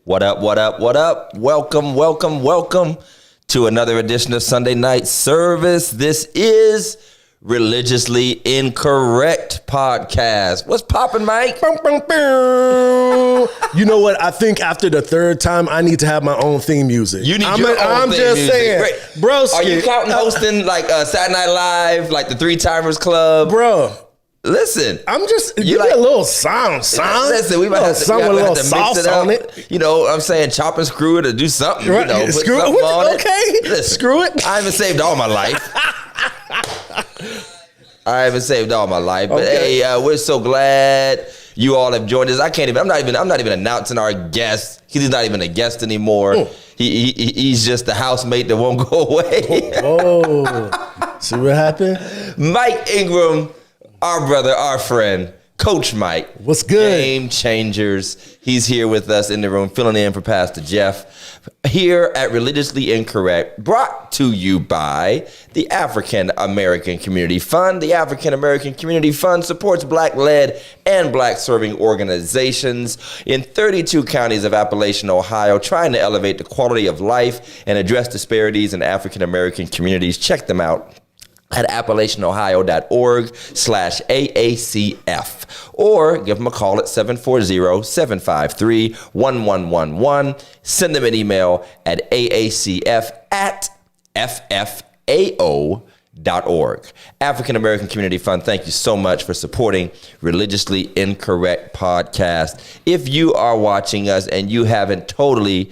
What up, what up, what up? Welcome, welcome, welcome to another edition of Sunday Night Service. This is Religiously Incorrect Podcast. What's poppin', Mike? You know what? I think after the third time, I need to have my own theme music. You need your own I'm theme just music. saying, Right. bro. Are you counting hosting like Saturday Night Live, like the Three Timers Club? Bro, listen. I'm just, You you like- get a little sound. Listen, we might have to, with a little mix sauce it up. on it. You know, I'm saying chop and screw it or do something. Right. You know, put Screw something it. on it. Okay. Listen, Screw it. I haven't saved all my life. But Okay. hey, we're so glad you all have joined us. I'm not even announcing our guest. He's not even a guest anymore. He's just the housemate that won't go away. Oh, see what happened? Mike Engram, our brother, our friend, Coach Mike. What's good? Game Changers. He's here with us in the room, filling in for Pastor Jeff. Here at Religiously Incorrect, brought to you by the African American Community Fund. The African American Community Fund supports Black-led and Black-serving organizations in 32 counties of Appalachian, Ohio, trying to elevate the quality of life and address disparities in African American communities. Check them out at appalachianohio.org/AACF, or give them a call at 740-753-1111. Send them an email at aacf@ffao.org. African American Community Fund, thank you so much for supporting Religiously Incorrect Podcast. If you are watching us and you haven't totally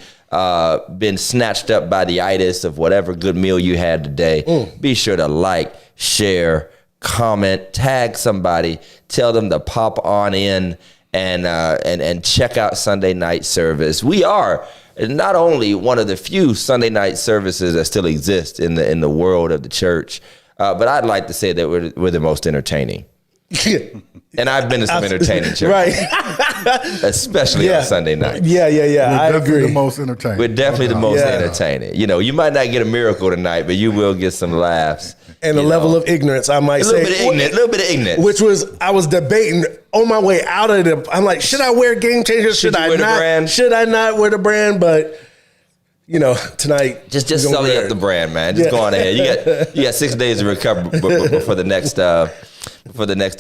been snatched up by the itis of whatever good meal you had today, be sure to like, share, comment, tag somebody, tell them to pop on in and check out Sunday Night Service. We are not only one of the few Sunday night services that still exist in the world of the church, but I'd like to say that we're the most entertaining. And I've been to some entertaining churches, Right. especially on Sunday night. Yeah. I agree. The most entertaining. We're definitely the most entertaining. You know, you might not get a miracle tonight, but you will get some laughs. And a level of ignorance, I might say. A little bit of ignorance. Which was, I was debating on my way out of the, I'm like, should I wear Game Changers? Should I wear the not? brand? Should I not wear the brand? But, you know, tonight. Just sully up the brand, man. Just go on ahead. You got 6 days to recover before the next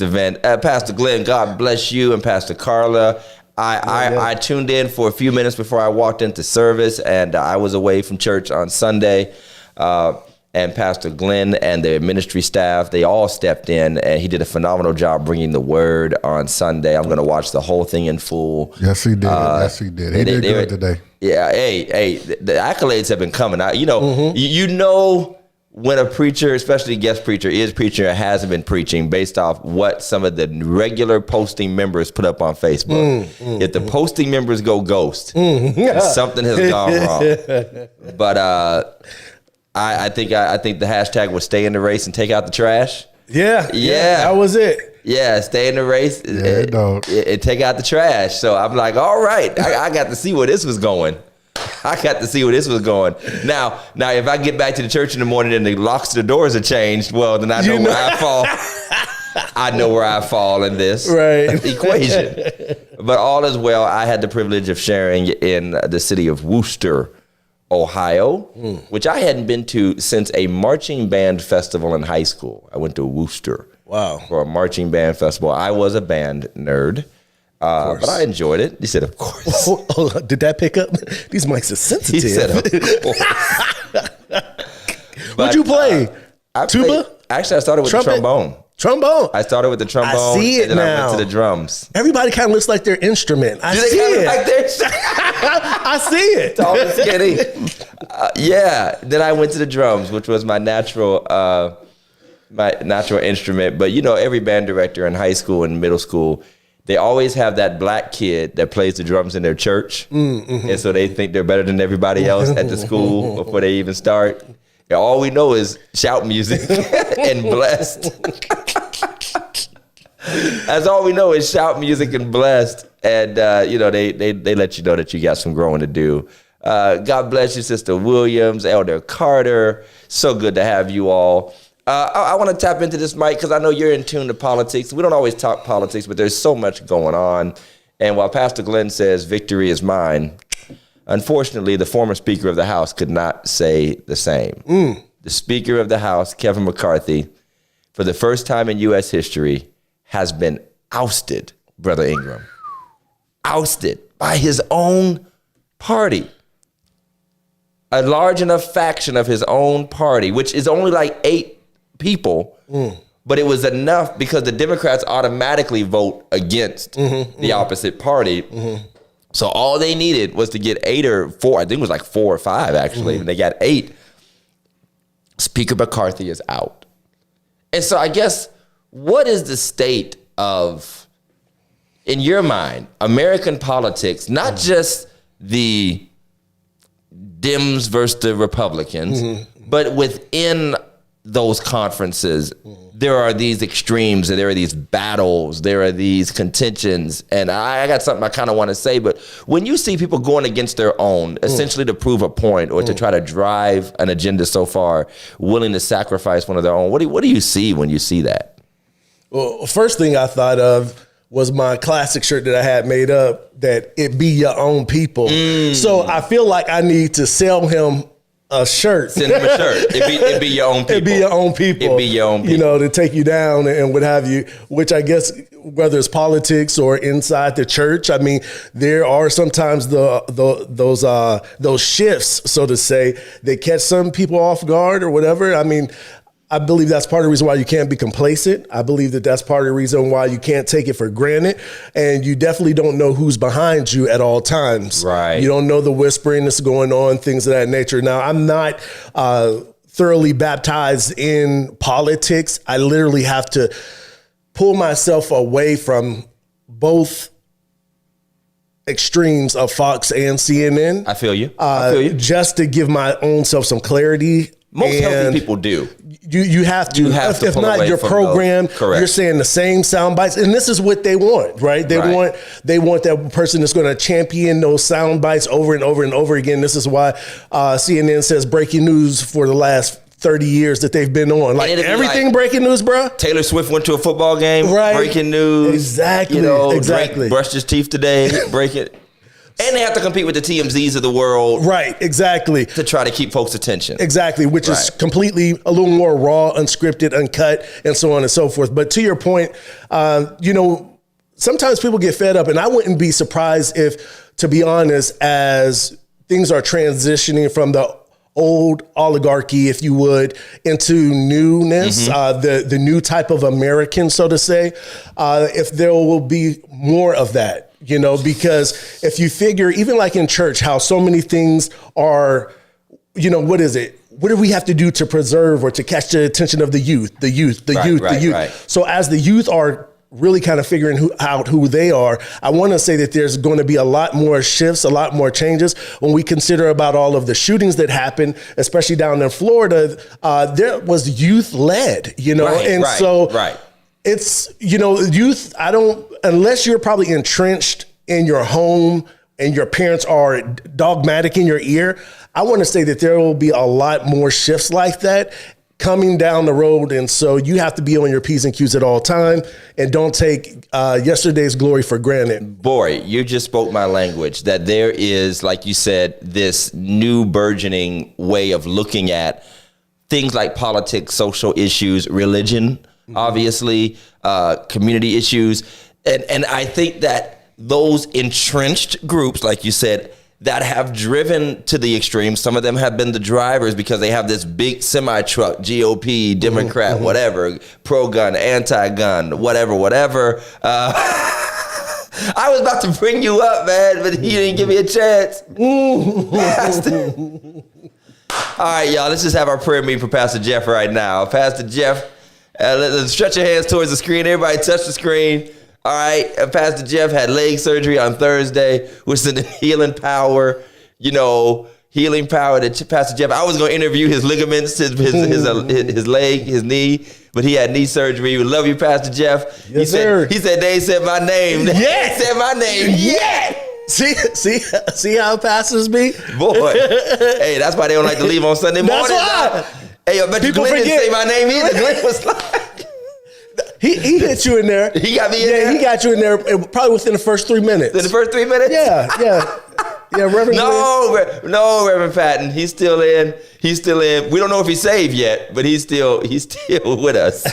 event. Pastor Glenn, God bless you, and Pastor Carla. I tuned in for a few minutes before I walked into service, and I was away from church on Sunday. And Pastor Glenn and the ministry staff, they all stepped in, and he did a phenomenal job bringing the word on Sunday. I'm going to watch the whole thing in full. Yes, he did. He did good today. Yeah, hey, the accolades have been coming out. You know, you know when a preacher, especially a guest preacher, is preaching or hasn't been preaching based off what some of the regular posting members put up on Facebook. If the posting members go ghost, something has gone wrong. But I think the hashtag was stay in the race and take out the trash. Yeah. That was it. Yeah, stay in the race and take out the trash. So I'm like, all right, I got to see where this was going. Now, if I get back to the church in the morning and the locks to the doors are changed, well, then I know where I fall. I know where I fall in this equation. But all is well. I had the privilege of sharing in the city of Wooster, Ohio, which I hadn't been to since a marching band festival in high school. I went to Wooster for a marching band festival. I was a band nerd, but I enjoyed it. He said, of course. Did that pick up? These mics are sensitive. He said, of course. What'd you play? Tuba? Actually, I started with Trumpet? the trombone. Trombone. I started with the trombone. I see it and then now. I went to the drums. Everybody kind of looks like their instrument. I Do see they kind of it. like this? I see it. Tall and skinny. Then I went to the drums, which was my natural instrument. But you know, every band director in high school and middle school, they always have that black kid that plays the drums in their church, and so they think they're better than everybody else at the school before they even start. And all we know is shout music and blessed. That's all we know is shout music and blessed. And, you know, they let you know that you got some growing to do. God bless you, Sister Williams, Elder Carter. So good to have you all. I want to tap into this, Mike, because I know you're in tune to politics. We don't always talk politics, but there's so much going on. And while Pastor Glenn says victory is mine, Unfortunately, the former Speaker of the House could not say the same. The Speaker of the House, Kevin McCarthy, for the first time in U.S. history, has been ousted, Brother Engram. Ousted by his own party. A large enough faction of his own party, which is only like 8 people, but it was enough because the Democrats automatically vote against the opposite party. So all they needed was to get 8 or 4, I think it was like 4 or 5 actually, and they got 8. Speaker McCarthy is out. And so I guess, what is the state of, in your mind, American politics, not just the Dems versus the Republicans, but within those conferences, there are these extremes, and there are these battles, there are these contentions, and I got something I kind of want to say, but when you see people going against their own, essentially to prove a point or to try to drive an agenda so far, willing to sacrifice one of their own, what do you see when you see that? Well, first thing I thought of was my classic shirt that I had made up, that it be your own people. So I feel like I need to sell him a shirt. Send him a shirt. It be your own people. It be your own people. It be your own people. You know, to take you down and what have you, which I guess, whether it's politics or inside the church, I mean, there are sometimes those shifts, so to say, that catch some people off guard or whatever. I mean, I believe that's part of the reason why you can't be complacent. I believe that that's part of the reason why you can't take it for granted. And you definitely don't know who's behind you at all times. Right. You don't know the whispering that's going on, things of that nature. Now, I'm not thoroughly baptized in politics. I literally have to pull myself away from both extremes of Fox and CNN. I feel you. Just to give my own self some clarity. Most healthy people do. You have to. If not, your program, you're saying the same sound bites, and this is what they want, right? They want that person that's going to champion those sound bites over and over and over again. This is why CNN says breaking news for the last 30 years that they've been on. Like everything, like, breaking news, bro. Taylor Swift went to a football game, right? Breaking news. Exactly. You know, exactly. Drake brushed his teeth today, breaking. And they have to compete with the TMZs of the world. Right, exactly. To try to keep folks' attention. Exactly, which is completely a little more raw, unscripted, uncut, and so on and so forth. But to your point, you know, sometimes people get fed up, and I wouldn't be surprised if, to be honest, as things are transitioning from the old oligarchy, if you would, into newness, the new type of American, so to say, if there will be more of that. You know, because if you figure, even like in church, how so many things are, you know, what is it? What do we have to do to preserve or to catch the attention of the youth? Right. So as the youth are really kind of figuring out who they are, I want to say that there's going to be a lot more shifts, a lot more changes when we consider about all of the shootings that happened, especially down in Florida. There was youth led, you know, it's, you know, youth, unless you're probably entrenched in your home and your parents are dogmatic in your ear, I want to say that there will be a lot more shifts like that coming down the road. And so you have to be on your P's and Q's at all time and don't take yesterday's glory for granted. Boy, you just spoke my language, that there is, like you said, this new burgeoning way of looking at things like politics, social issues, religion, obviously, community issues. And I think that those entrenched groups, like you said, that have driven to the extreme, some of them have been the drivers because they have this big semi-truck, GOP, Democrat, whatever, pro-gun, anti-gun, whatever. I was about to bring you up, man, but you didn't give me a chance. All right, y'all, let's just have our prayer meeting for Pastor Jeff right now. Pastor Jeff, let's stretch your hands towards the screen. Everybody touch the screen. All right, Pastor Jeff had leg surgery on Thursday. We're sending healing power, healing power to Pastor Jeff. I was going to interview his ligaments, his leg, his knee, but he had knee surgery. We love you, Pastor Jeff. Yes, sir. He said, they said my name. Yeah. They said my name. Yeah. See how pastors be? Boy. Hey, that's why they don't like to leave on Sunday morning. That's why. Hey, I bet you Glenn didn't say my name either. Glenn was like... He hit you in there. He got me in there? Yeah, he got you in there probably within the first 3 minutes. In the first 3 minutes? Yeah. Yeah, Reverend. No, Reverend Patton. He's still in. He's still in. We don't know if he's saved yet, but he's still with us.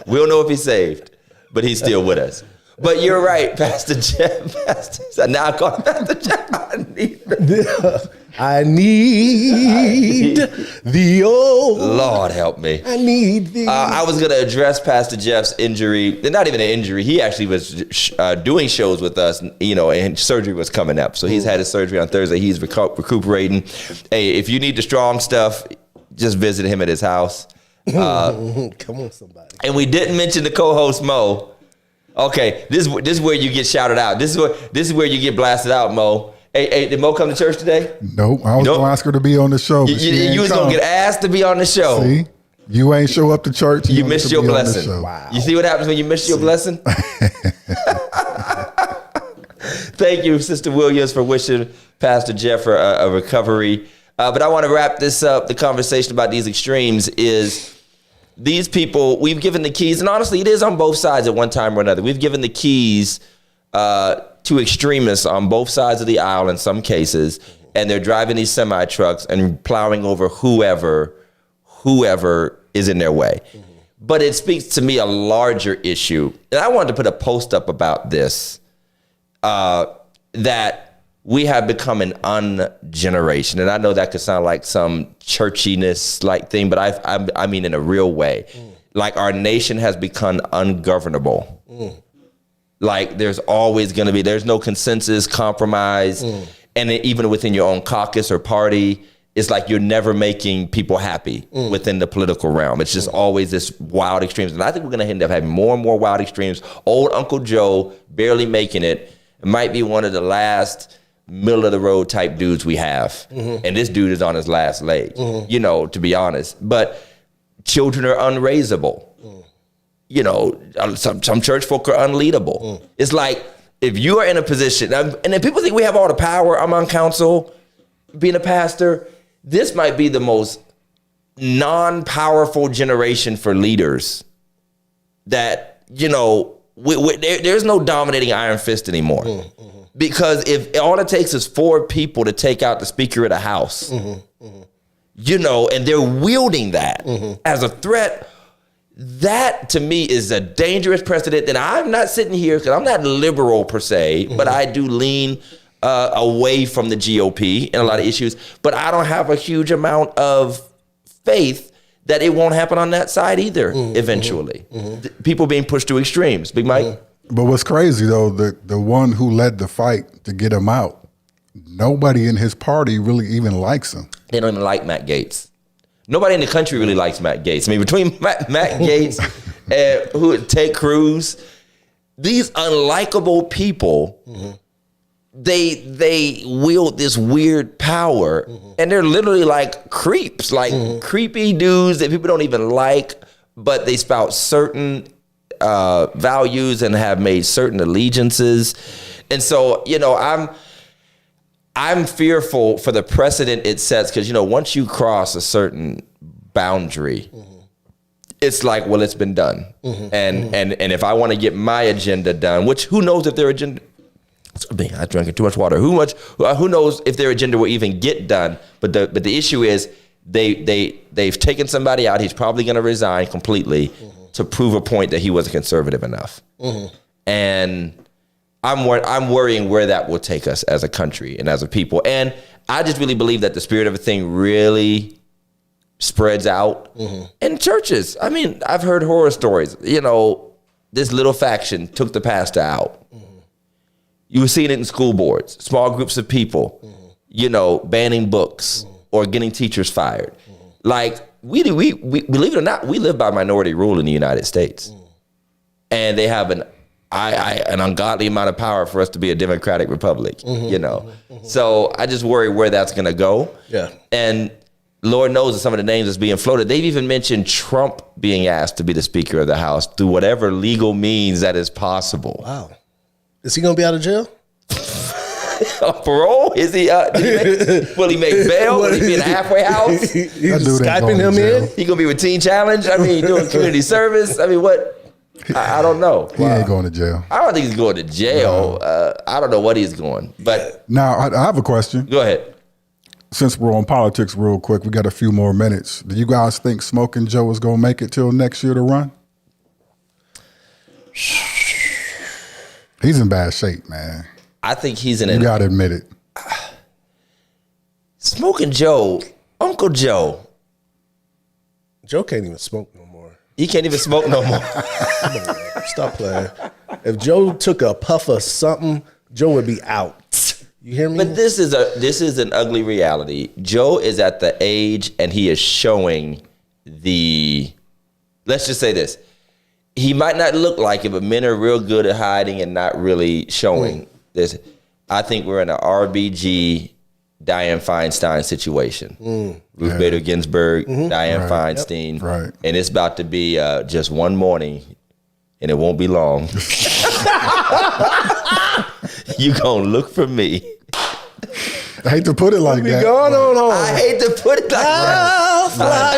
We don't know if he's saved, but he's still with us. But you're right, Pastor Jeff. Now I call him Pastor Jeff. I need thee, oh Lord help me. I need thee. I was going to address Pastor Jeff's injury. Not even an injury. He actually was doing shows with us, and surgery was coming up. So he's had his surgery on Thursday. He's recuperating. Hey, if you need the strong stuff, just visit him at his house. Come on, somebody. And we didn't mention the co-host, Mo. Okay, this is where you get shouted out. This is where you get blasted out, Mo. Hey, did Mo come to church today? Nope. I was going to ask her to be on the show. You was going to get asked to be on the show. See? You ain't show up to church. You missed your blessing. Wow. You see what happens when you miss your blessing? Thank you, Sister Williams, for wishing Pastor Jeff a recovery. But I want to wrap this up. The conversation about these extremes is these people, we've given the keys, and honestly, it is on both sides at one time or another. We've given the keys to extremists on both sides of the aisle in some cases, and they're driving these semi trucks and plowing over whoever is in their way. Mm-hmm. But it speaks to me a larger issue, and I wanted to put a post up about this, that we have become an ungeneration. And I know that could sound like some churchiness like thing, but I mean in a real way. Like our nation has become ungovernable. Like there's always going to be, there's no consensus, compromise. And even within your own caucus or party, it's like you're never making people happy within the political realm. It's just always this wild extremes. And I think we're going to end up having more and more wild extremes. Old Uncle Joe barely making it. It might be one of the last middle of the road type dudes we have. And this dude is on his last leg, to be honest. But children are unraisable. Some church folk are unleadable. It's like if you are in a position, and if people think we have all the power, I'm on council, being a pastor, this might be the most non-powerful generation for leaders that, there's no dominating iron fist anymore. Because if all it takes is 4 people to take out the Speaker of the House, and they're wielding that as a threat, that to me is a dangerous precedent. And I'm not sitting here because I'm not liberal per se, but I do lean away from the GOP in a lot of issues. But I don't have a huge amount of faith that it won't happen on that side either eventually. People being pushed to extremes. Big Mike? But what's crazy, though, the one who led the fight to get him out, nobody in his party really even likes him. They don't even like Matt Gaetz. Nobody in the country really likes Matt Gaetz. I mean, between Matt Gaetz and Ted Cruz, these unlikable people, they wield this weird power, and they're literally like creeps, like creepy dudes that people don't even like, but they spout certain values and have made certain allegiances. And so, I'm fearful for the precedent it sets because, once you cross a certain boundary, it's like, well, it's been done. And if I want to get my agenda done, which who knows if their agenda, I drank too much water. Who knows if their agenda will even get done? But the issue is they've taken somebody out. He's probably going to resign completely to prove a point that he wasn't conservative enough. And I'm worrying where that will take us as a country and as a people. And I just really believe that the spirit of a thing really spreads out in churches. I mean, I've heard horror stories. This little faction took the pastor out. You were seeing it in school boards, small groups of people, banning books or getting teachers fired. Like, we believe it or not, we live by minority rule in the United States. And they have an ungodly amount of power for us to be a democratic republic, So I just worry where that's going to go. Yeah. And Lord knows that some of the names that's being floated, they've even mentioned Trump being asked to be the Speaker of the House through whatever legal means that is possible. Wow. Is he going to be out of jail? Parole? Is he? Will he make bail? Will he be in a halfway house? He's Skyping him in? He gonna be with Teen Challenge? I mean, doing community service? I mean, what? I don't know. He ain't going to jail. I don't think he's going to jail. I don't know what he's going. But Now, I have a question. go ahead. Since we're on politics real quick, we got a few more minutes. Do you guys think Smoking Joe is going to make it till next year to run? He's in bad shape, man. I think he's in You got to admit it. Smoking Joe, Uncle Joe. Joe can't even smoke no more. He can't even smoke no more. Come on, man. Stop playing. If Joe took a puff of something, Joe would be out. You hear me? But this is an ugly reality. Joe is at the age, and he is showing the. Let's just say this: he might not look like it, but men are real good at hiding and not really showing this. I think we're in an RBG Dianne Feinstein situation. Ruth Bader Ginsburg, Dianne Feinstein, Right. and it's about to be just one morning, and it won't be long. You gonna look for me. I hate to put it like that. Going on home. I hate to put it like that. Fly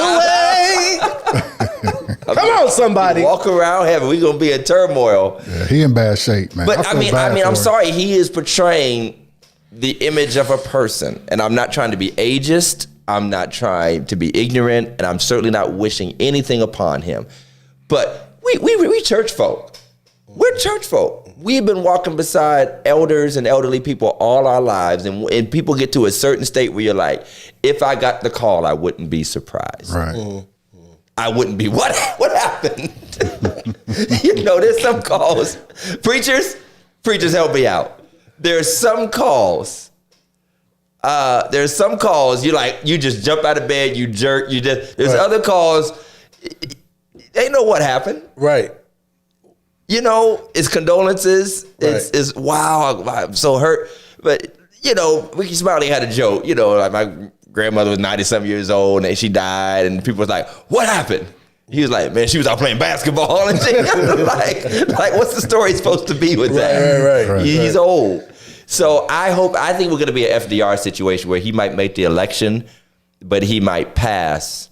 away. Come on, somebody. Walk around heaven. We're gonna be in turmoil. Yeah, he in bad shape, man. But feel bad I'm for him. sorry. He is portraying the image of a person, and I'm not trying to be ageist. I'm not trying to be ignorant, and I'm certainly not wishing anything upon him. But we church folk. We're church folk. We've been walking beside elders and elderly people all our lives, and people get to a certain state where you're like, if I got the call, I wouldn't be surprised. Right. I wouldn't be. What happened? There's some calls. Preachers, help me out. There's some calls. You like, you just jump out of bed, you jerk, there's other calls. They know what happened. Right. It's condolences. Right. It's wow, I'm so hurt. But, Ricky Smiley had a joke. Like my grandmother was 90-something years old and she died, and people was like, what happened? He was like, man, she was out playing basketball and shit. like, what's the story supposed to be with that? Right. He's old. So I think we're going to be an FDR situation where he might make the election, but he might pass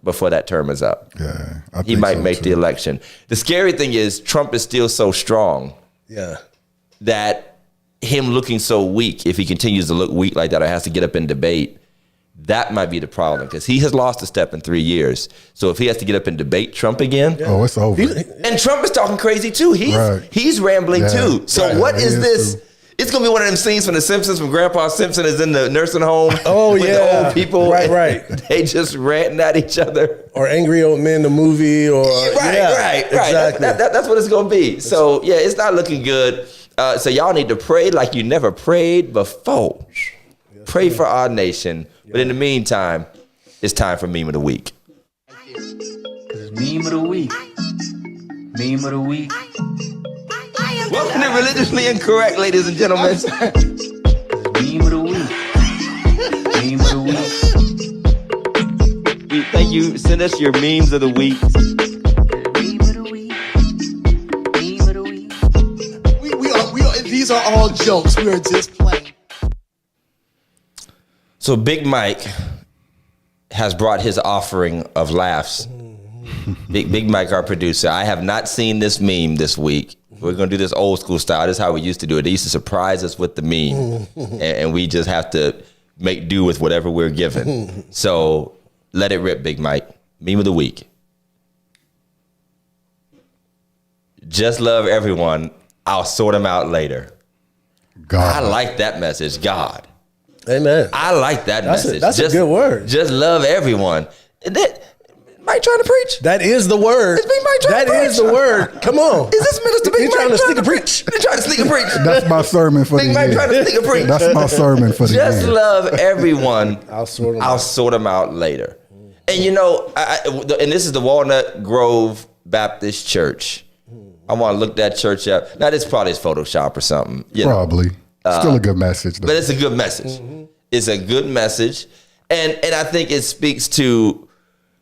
before that term is up. Yeah, he might make the election. The scary thing is Trump is still so strong. Yeah. That him looking so weak, if he continues to look weak like that or has to get up and debate, that might be the problem, because he has lost a step in 3 years. So if he has to get up and debate Trump again, it's over. and Trump is talking crazy too. He's rambling too. So what is this? Too. It's gonna be one of them scenes from The Simpsons when Grandpa Simpson is in the nursing home. Oh, with yeah. the old people. Right. They just ranting at each other. Or Angry Old Men, the movie, or right. Exactly. That's what it's gonna be. So yeah, it's not looking good. So y'all need to pray like you never prayed before. Yes, pray for our nation. Yeah. But in the meantime, it's time for Meme of the Week. Meme of the Week. Meme of the Week. Welcome to Religiously Incorrect, ladies and gentlemen. Meme of the Week. Meme of the Week. Thank you. Send us your memes of the week. Meme of the Week. Meme of the Week. We are, these are all jokes. We are just playing. So Big Mike has brought his offering of laughs. Big Mike, our producer. I have not seen this meme this week. We're going to do this old school style. This is how we used to do it. They used to surprise us with the meme, and we just have to make do with whatever we're given. So let it rip, Big Mike. Meme of the week. Just love everyone. I'll sort them out later. God. I like that message, God. Amen. I like that message. That's a good word. Just love everyone. And that, Mike trying to preach? That is the word. It's Big Mike trying to preach. That is the word. Come on. Is this Minister Big He Mike trying to sneak a preach? He trying to sneak a preach. That's my sermon for Big the Mike year. trying to sneak a preach. That's my sermon for the Just year. love everyone. I'll sort them I'll out. sort them out later. And and this is the Walnut Grove Baptist Church. I want to look that church up. Now, this probably is Photoshop or something. Probably. Still a good message, though. But it's a good message. It's a good message. And I think it speaks to,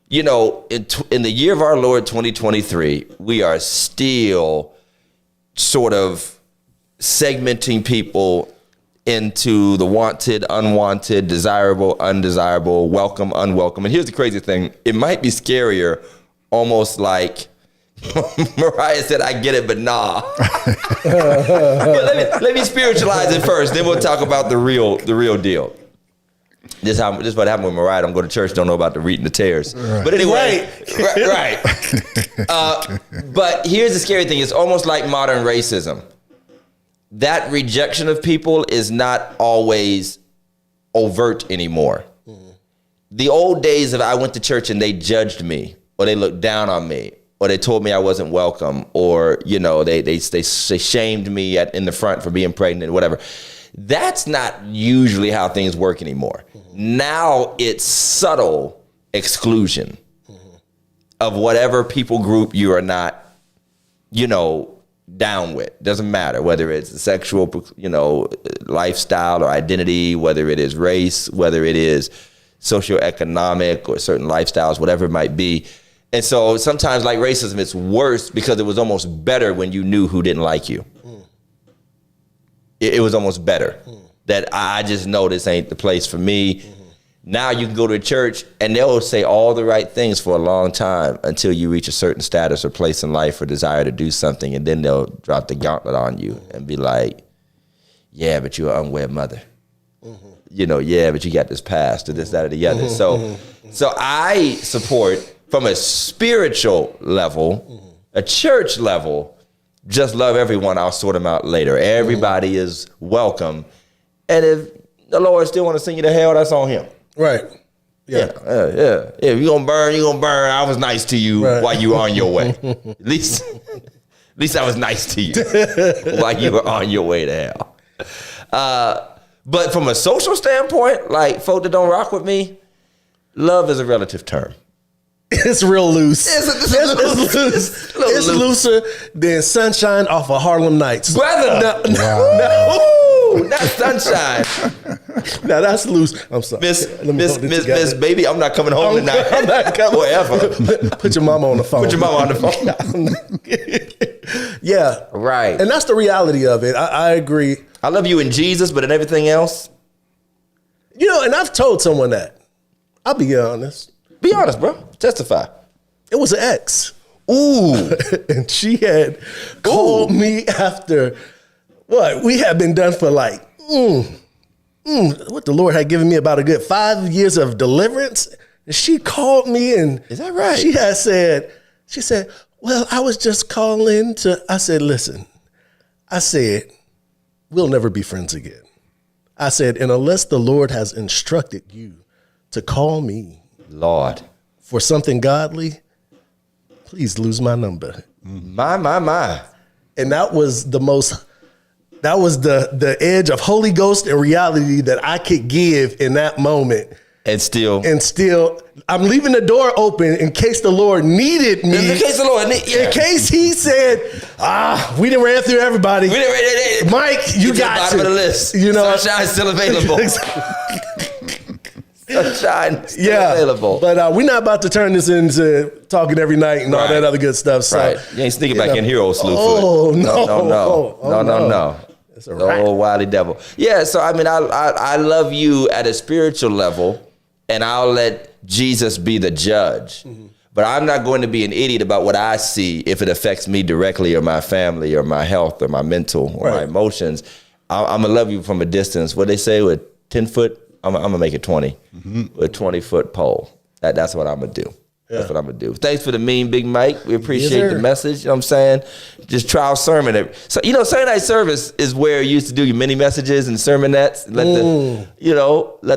in the year of our Lord 2023, we are still sort of segmenting people into the wanted, unwanted, desirable, undesirable, welcome, unwelcome. And here's the crazy thing. It might be scarier, almost like Mariah said, "I get it, but nah." But let me spiritualize it first. Then we'll talk about the real deal. This is what happened with Mariah. Don't go to church. Don't know about the reading the tears. Right. But anyway, right. But here's the scary thing. It's almost like modern racism. That rejection of people is not always overt anymore. Mm-hmm. The old days of I went to church and they judged me, or they looked down on me, or they told me I wasn't welcome, or they shamed me in the front for being pregnant, whatever. That's not usually how things work anymore. Mm-hmm. Now it's subtle exclusion of whatever people group you are not, down with. Doesn't matter whether it's a sexual, lifestyle or identity, whether it is race, whether it is socioeconomic or certain lifestyles, whatever it might be. And so sometimes, like racism, it's worse because it was almost better when you knew who didn't like you. It was almost better that I just know this ain't the place for me. Now you can go to a church and they'll say all the right things for a long time until you reach a certain status or place in life or desire to do something, and then they'll drop the gauntlet on you and be like, "Yeah, but you're an unwed mother. Yeah, but you got this past or this, that, or the other." So I support from a spiritual level, a church level. Just love everyone. I'll sort them out later. Everybody is welcome. And if the Lord still want to send you to hell, that's on him. Right. Yeah. If you're going to burn, you're going to burn. I was nice to you while you were on your way. At least I was nice to you while you were on your way to hell. But from a social standpoint, like folk that don't rock with me, love is a relative term. It's real loose. It's loose. It's looser than sunshine off of Harlem Nights. Brother, no, not sunshine. Now that's loose. I'm sorry. Miss Baby, I'm not coming home tonight. I'm not coming. Forever. Put your mama on the phone. Put your mama on the phone. Yeah. Right. And that's the reality of it. I agree. I love you in Jesus, but in everything else. And I've told someone that. I'll be honest. Be honest, bro. Testify. It was an ex. Ooh. And she had called me after what? We had been done for like, what the Lord had given me about a good 5 years of deliverance. And she called me and is that right? She said, well, I was just calling I said, listen, we'll never be friends again. I said, and unless the Lord has instructed you to call me, Lord, for something godly, please lose my number. My. And that was the edge of Holy Ghost and reality that I could give in that moment. And still, I'm leaving the door open in case the Lord needed me. In case he said, we done ran through everybody. Mike, you got to. Bottom of the list. Sunshine's still available. Sunshine still available. But we're not about to turn this into talking every night and all that other good stuff. So, you ain't sneaking back in here, old slewfoot. Oh, no. No. It's a old wily devil. Yeah, so I mean, I love you at a spiritual level, and I'll let Jesus be the judge. Mm-hmm. But I'm not going to be an idiot about what I see if it affects me directly or my family or my health or my mental or my emotions. I'm going to love you from a distance. What they say with 10 foot, I'm going to make it 20 with a 20-foot pole. That's what I'm going to do. Yeah. That's what I'm going to do. Thanks for the meme, Big Mike. We appreciate the message. You know what I'm saying? Just trial sermon. So, Sunday night service is where you used to do your mini messages and sermonettes. Let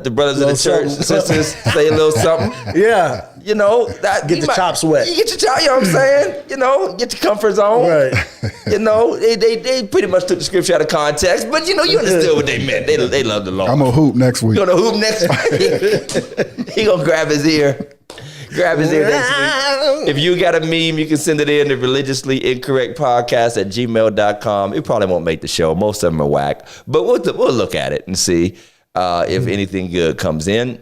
the brothers of the church and sisters say a little something. Yeah. Get the chops wet. You get your chops, you know what I'm saying? Get your comfort zone. Right. They pretty much took the scripture out of context, but you understood what they meant. They love the Lord. I'm going to hoop next week. You're going to hoop next week? He going to grab his ear. Next week. If you got a meme, you can send it in to religiouslyincorrectpodcast@gmail.com. It probably won't make the show. Most of them are whack. But we'll look at it and see if anything good comes in.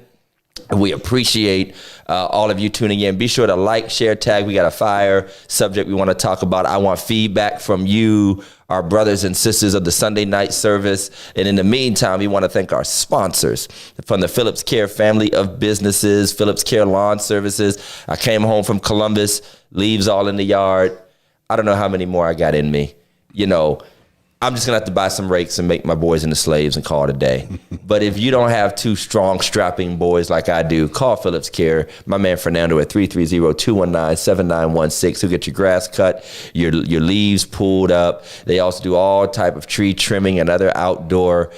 We appreciate all of you tuning in. Be sure to like, share, tag. We got a fire subject we want to talk about. I want feedback from you, our brothers and sisters of the Sunday night service. And in the meantime, we want to thank our sponsors from the Phillips Care family of businesses, Phillips Care Lawn Services. I came home from Columbus, leaves all in the yard. I don't know how many more I got in me. You know, I'm just gonna have to buy some rakes and make my boys into slaves and call it a day. But if you don't have two strong, strapping boys like I do, call Phillips Care. My man Fernando at 330-219-7916. Who get your grass cut, your leaves pulled up. They also do all type of tree trimming and other outdoor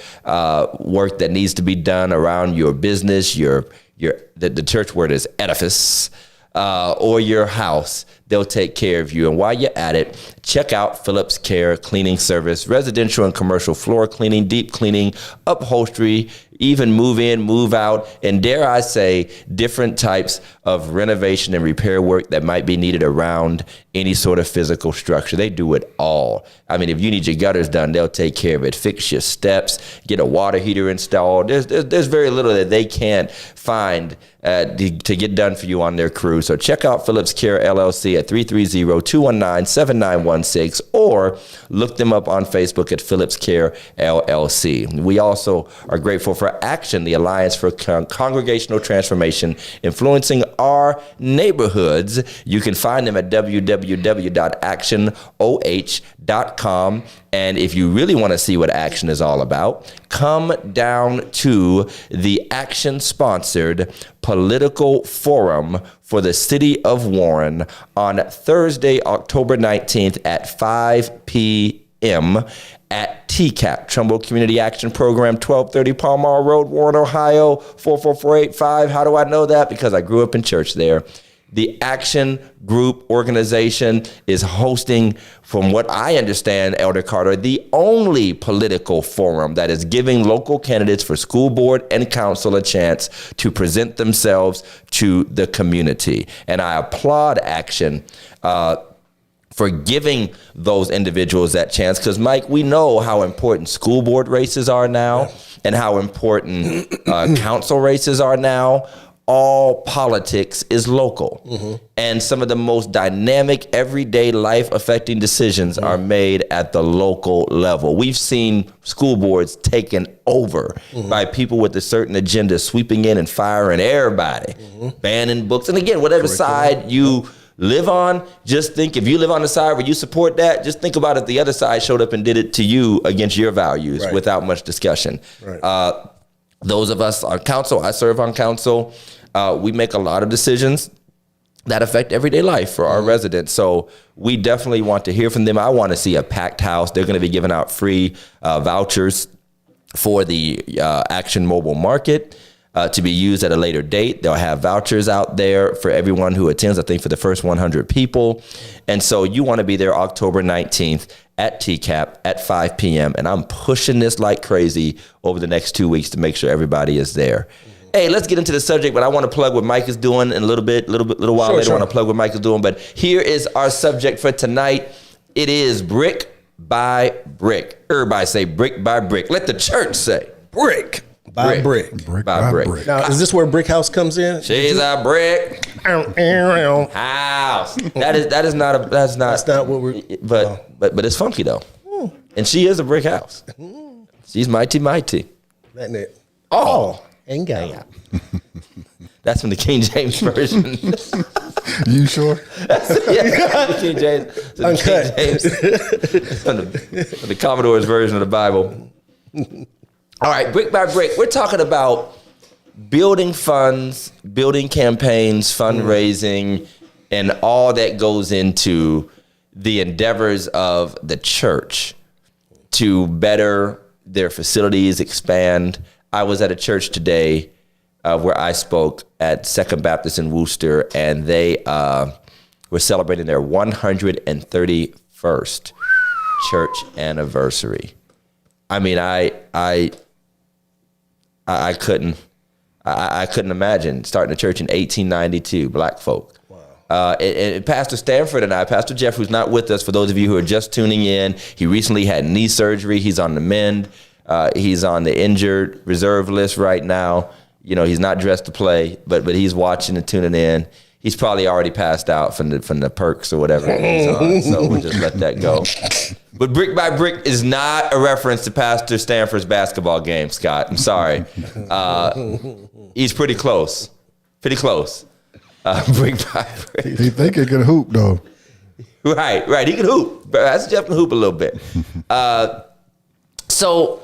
work that needs to be done around your business, the church word is edifice, or your house. They'll take care of you. And while you're at it, check out Phillips Care Cleaning Service, residential and commercial floor cleaning, deep cleaning, upholstery, even move in, move out, and dare I say, different types of renovation and repair work that might be needed around any sort of physical structure. They do it all. I mean, if you need your gutters done, they'll take care of it. Fix your steps, get a water heater installed. There's very little that they can't find to get done for you on their crew. So check out Phillips Care LLC at 330-219-7916, or look them up on Facebook at Phillips Care LLC. We also are grateful for Action, the Alliance for Congregational Transformation, influencing our neighborhoods. You can find them at www.actionoh.com. And if you really want to see what Action is all about, come down to the Action-sponsored political forum for the city of Warren on Thursday, October 19th at 5 p.m. at TCAP, Trumbull Community Action Program, 1230 Palm Mall Road, Warren, Ohio, 44485. How do I know that? Because I grew up in church there. The Action Group organization is hosting, from what I understand, Elder Carter, the only political forum that is giving local candidates for school board and council a chance to present themselves to the community. And I applaud Action for giving those individuals that chance. Because, Mike, we know how important school board races are now, and how important council races are now. All politics is local. And some of the most dynamic, everyday life-affecting decisions are made at the local level. We've seen school boards taken over by people with a certain agenda, sweeping in and firing everybody, banning books. And again, whatever side you live on, just think, if you live on the side where you support that, just think about if the other side showed up and did it to you against your values without much discussion. Those of us on council, I serve on council, we make a lot of decisions that affect everyday life for our residents. So we definitely want to hear from them. I want to see a packed house. They're going to be giving out free vouchers for the Action Mobile Market to be used at a later date. They'll have vouchers out there for everyone who attends, I think for the first 100 people. And so you want to be there October 19th at TCAP at 5 p.m. And I'm pushing this like crazy over the next 2 weeks to make sure everybody is there. Hey, let's get into the subject, but I want to plug what Mike is doing in a little while later. I want to plug what Mike is doing, but here is our subject for tonight. It is brick by brick. Everybody say brick by brick. Let the church say Brick by brick. Brick by brick. Now, is this where Brick House comes in? She's a brick house. That's not what we're. But it's funky though, and she is a brick house. She's mighty. Letting it. Oh. Ain't got. That's from the King James version. You sure? The King James. Uncut. From the Commodore's version of the Bible. All right, brick by brick. We're talking about building funds, building campaigns, fundraising, and all that goes into the endeavors of the church to better their facilities, expand. I was at a church today where I spoke at Second Baptist in Worcester, and they were celebrating their 131st church anniversary. I mean, I couldn't imagine starting a church in 1892, black folk. Wow. And Pastor Stanford and I, Pastor Jeff, who's not with us, for those of you who are just tuning in, he recently had knee surgery. He's on the mend. He's on the injured reserve list right now. You know, he's not dressed to play, but he's watching and tuning in. He's probably already passed out from the perks or whatever he's on, so we'll just let that go. But brick by brick is not a reference to Pastor Stanford's basketball game, Scott. I'm sorry. He's pretty close. Brick by brick. He think he can hoop though. Right. He can hoop. That's Jeff can hoop a little bit. So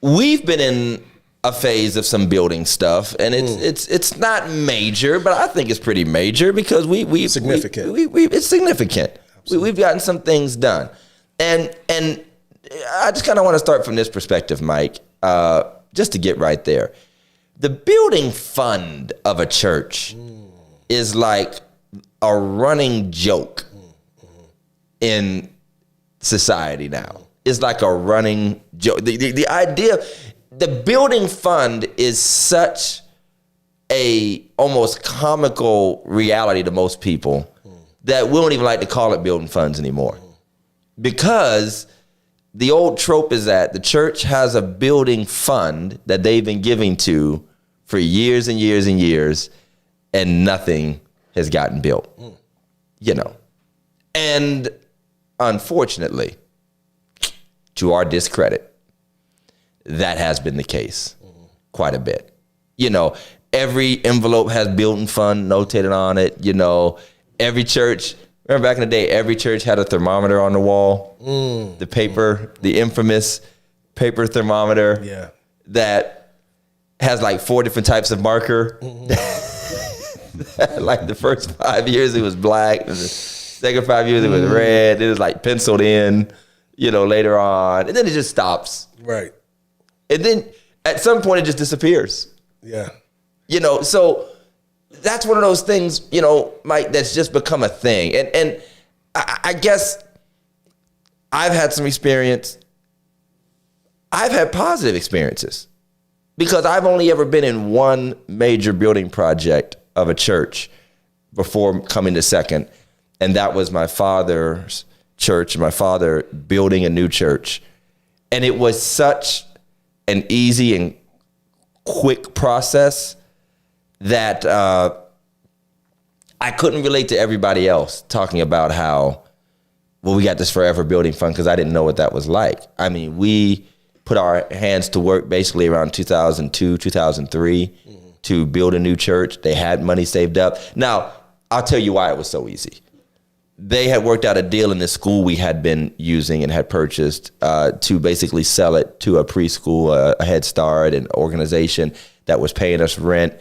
we've been in a phase of some building stuff, and it's not major, but I think it's pretty major because we Significant. It's significant. We've gotten some things done, and I just kind of want to start from this perspective, Mike, just to get right there. The building fund of a church is like a running joke in society now. It's like a running joke. The idea, the building fund is such a almost comical reality to most people that we don't even like to call it building funds anymore. Because the old trope is that the church has a building fund that they've been giving to for years and years and years, and nothing has gotten built. You know. And unfortunately, to our discredit, that has been the case quite a bit. You know, every envelope has building fund notated on it. You know, every church, remember back in the day, every church had a thermometer on the wall. The paper, the infamous paper thermometer that has like 4 different types of marker. Like the first 5 years it was black, and the second 5 years it was red. It was like penciled in, you know, later on. And then it just stops. Right. And then at some point it just disappears. Yeah. You know, so that's one of those things, you know, Mike, that's just become a thing. And I guess I've had some experience. I've had positive experiences because I've only ever been in one major building project of a church before coming to Second. And that was my father's church, my father building a new church. And it was such an easy and quick process that I couldn't relate to everybody else talking about how, well, we got this forever building fund, because I didn't know what that was like. I mean, we put our hands to work basically around 2002, 2003 to build a new church. They had money saved up. Now, I'll tell you why it was so easy. They had worked out a deal in the school we had been using and had purchased to basically sell it to a preschool, a Head Start, an organization that was paying us rent,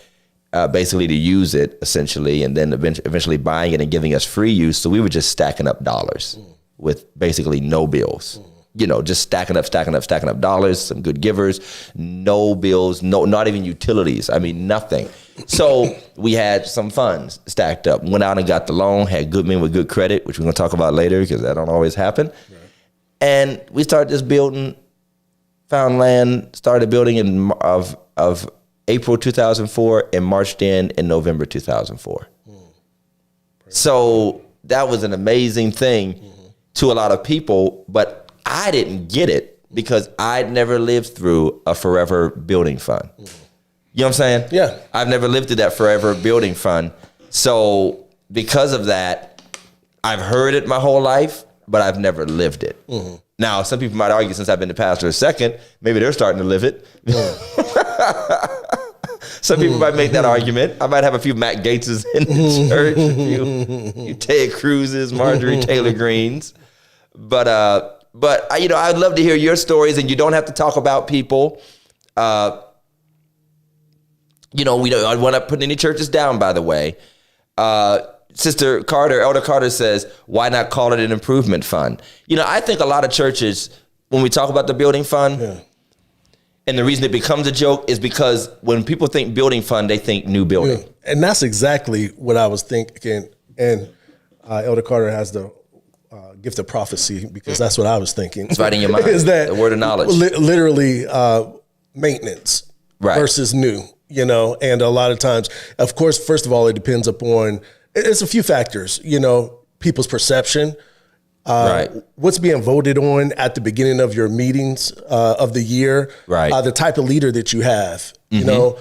basically to use it essentially, and then eventually buying it and giving us free use. So we were just stacking up dollars with basically no bills. You know, just stacking up dollars, some good givers, no bills, not even utilities. I mean, nothing. So we had some funds stacked up, went out and got the loan, had good men with good credit, which we're going to talk about later because that don't always happen. Right. And we started just building, found land, started building of April 2004 and marched in November 2004. So that was an amazing thing to a lot of people, but I didn't get it because I'd never lived through a forever building fund. You know what I'm saying? Yeah. I've never lived through that forever building fund. So because of that, I've heard it my whole life, but I've never lived it. Now, some people might argue since I've been the pastor a second, maybe they're starting to live it. Some people might make that argument. I might have a few Matt Gateses in the church, a few Ted Cruz's, Marjorie Taylor Greens. But you know, I'd love to hear your stories, and you don't have to talk about people. You know, I don't want to put any churches down, by the way. Sister Carter, Elder Carter says, why not call it an improvement fund? You know, I think a lot of churches, when we talk about the building fund, and the reason it becomes a joke is because when people think building fund, they think new building. And that's exactly what I was thinking. And Elder Carter has the gift of prophecy, because that's what I was thinking. It's right in your mind. Is that the word of knowledge. Literally maintenance versus new, you know, and a lot of times, of course, first of all, it depends upon, it's a few factors, you know, people's perception, what's being voted on at the beginning of your meetings of the year, the type of leader that you have, you know,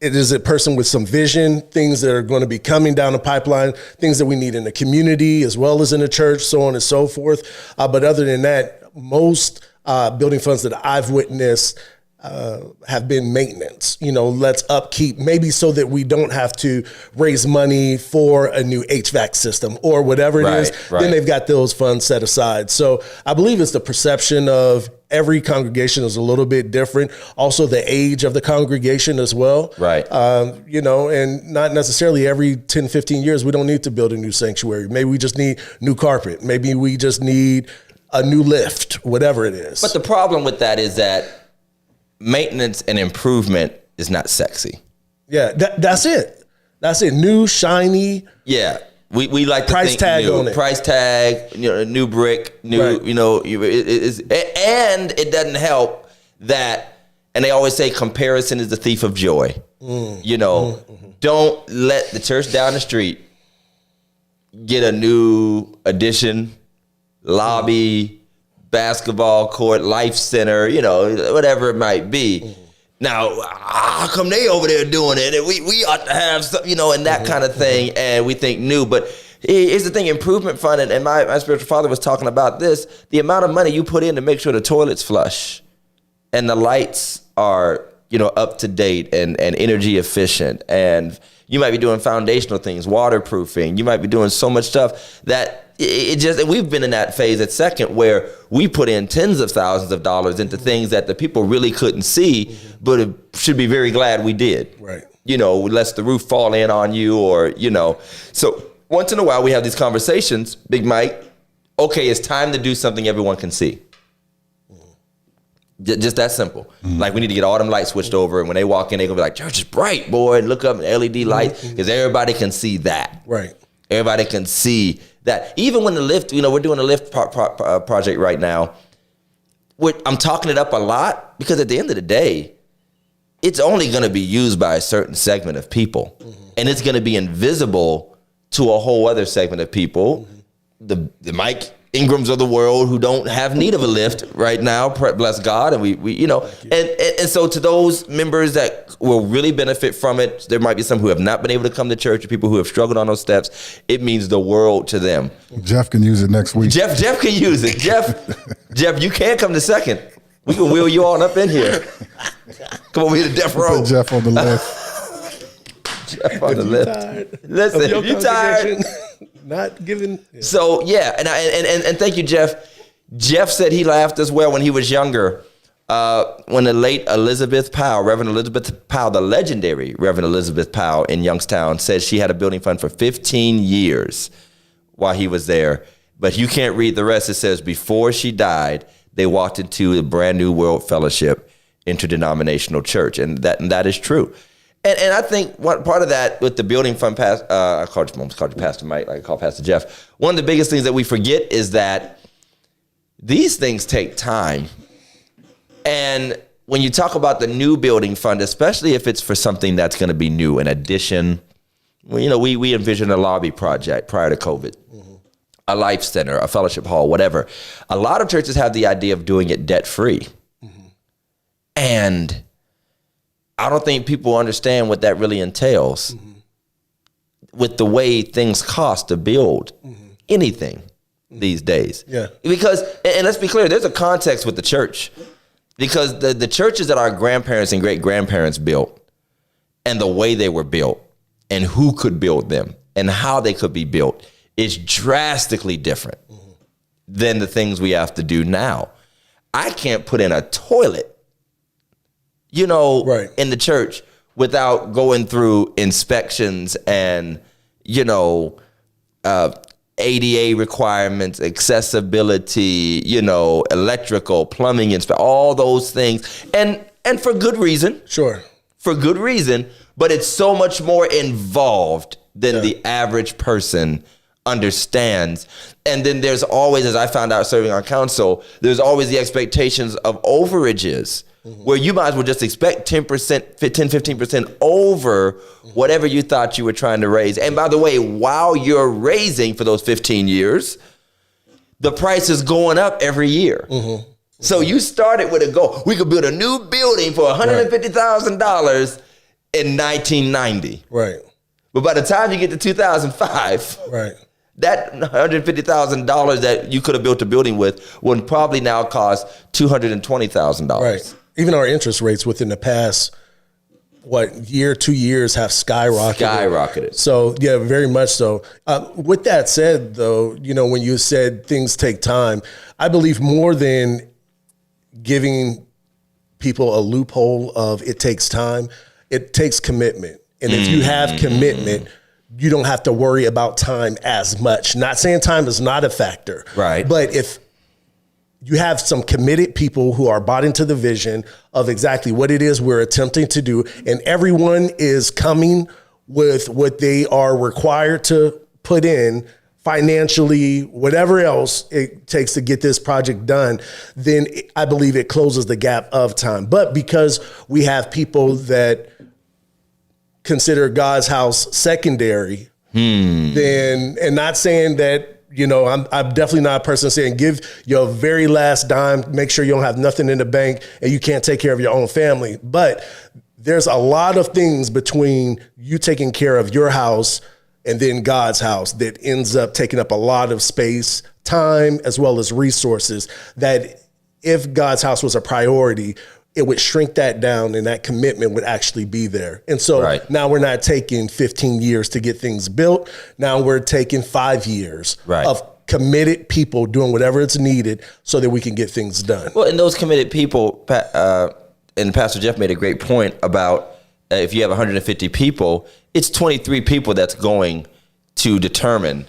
it is a person with some vision, things that are going to be coming down the pipeline, things that we need in the community as well as in the church, so on and so forth. But other than that, most building funds that I've witnessed, have been maintenance. Let's upkeep, maybe so that we don't have to raise money for a new HVAC system or whatever it is. Right. Then they've got those funds set aside. So I believe it's the perception of every congregation is a little bit different. Also the age of the congregation as well. Right. And not necessarily every 10, 15 years, we don't need to build a new sanctuary. Maybe we just need new carpet. Maybe we just need a new lift, whatever it is. But the problem with that is that maintenance and improvement is not sexy. Yeah, that's it. That's it. New, shiny. Yeah. We like to Price think tag new. on it. Price tag, new brick, new, Right. and it doesn't help that, and they always say comparison is the thief of joy. Don't let the church down the street get a new addition, lobby, basketball court, life center, whatever it might be. Now, how come they over there doing it? And we ought to have some, and that kind of thing. And we think new. But here's the thing, improvement fund, and my spiritual father was talking about this, the amount of money you put in to make sure the toilet's flush and the lights are, up to date and energy efficient. And you might be doing foundational things, waterproofing. You might be doing so much stuff that we've been in that phase at Second where we put in tens of thousands of dollars into things that the people really couldn't see, but should be very glad we did. Right. Lest the roof fall in on you or. So once in a while we have these conversations, Big Mike, okay, it's time to do something everyone can see. Just that simple. Like we need to get all them lights switched over, and when they walk in, they're gonna be like, "Church is bright, boy!" And look up LED lights because everybody can see that. Right. Everybody can see that. Even when the lift, we're doing a lift project right now. I'm talking it up a lot because at the end of the day, it's only going to be used by a certain segment of people, and it's going to be invisible to a whole other segment of people. The Mike Engrams of the world who don't have need of a lift right now, bless God, and we and so to those members that will really benefit from it, there might be some who have not been able to come to church, or people who have struggled on those steps. It means the world to them. Jeff can use it next week. Jeff can use it. Jeff, you can come to Second. We can wheel you on up in here. Come over here to Death Row. Put Jeff on the left. Jeff on the left. Listen, if you tired. Not giving. Yeah. So yeah, and thank you, Jeff. Jeff said he laughed as well when he was younger. When the late Elizabeth Powell, Reverend Elizabeth Powell, the legendary Reverend Elizabeth Powell in Youngstown, said she had a building fund for 15 years while he was there. But you can't read the rest. It says before she died, they walked into a brand new World Fellowship Interdenominational Church, and that is true. And I think one part of that with the building fund, I almost called you Pastor Mike, like I call Pastor Jeff. One of the biggest things that we forget is that these things take time. And when you talk about the new building fund, especially if it's for something that's going to be new, an addition, we envisioned a lobby project prior to COVID, a life center, a fellowship hall, whatever. A lot of churches have the idea of doing it debt-free. And I don't think people understand what that really entails with the way things cost to build anything these days. Yeah. Because, and let's be clear, there's a context with the church. Because the churches that our grandparents and great-grandparents built and the way they were built and who could build them and how they could be built is drastically different than the things we have to do now. I can't put in a toilet Right. in the church without going through inspections and, ADA requirements, accessibility, electrical, plumbing, all those things. And for good reason. Sure. For good reason, but it's so much more involved than the average person understands. And then there's always, as I found out serving on council, there's always the expectations of overages. Where you might as well just expect 10%, 15% over whatever you thought you were trying to raise. And by the way, while you're raising for those 15 years, the price is going up every year. So you started with a goal. We could build a new building for $150,000 in 1990. Right. But by the time you get to 2005, Right. that $150,000 that you could have built a building with would probably now cost $220,000. Right. Even our interest rates within the past, year, 2 years have skyrocketed. So yeah, very much so. With that said, though, when you said things take time, I believe more than giving people a loophole of it takes time, it takes commitment. And if you have commitment, you don't have to worry about time as much. Not saying time is not a factor, right? But if you have some committed people who are bought into the vision of exactly what it is we're attempting to do, and everyone is coming with what they are required to put in financially, whatever else it takes to get this project done, then I believe it closes the gap of time. But because we have people that consider God's house secondary, then, and not saying that, I'm definitely not a person saying give your very last dime, make sure you don't have nothing in the bank and you can't take care of your own family. But there's a lot of things between you taking care of your house and then God's house that ends up taking up a lot of space, time, as well as resources, that if God's house was a priority, it would shrink that down and that commitment would actually be there. And so now we're not taking 15 years to get things built. Now we're taking 5 years of committed people doing whatever it's needed so that we can get things done. Well, and those committed people, and Pastor Jeff made a great point about if you have 150 people, it's 23 people that's going to determine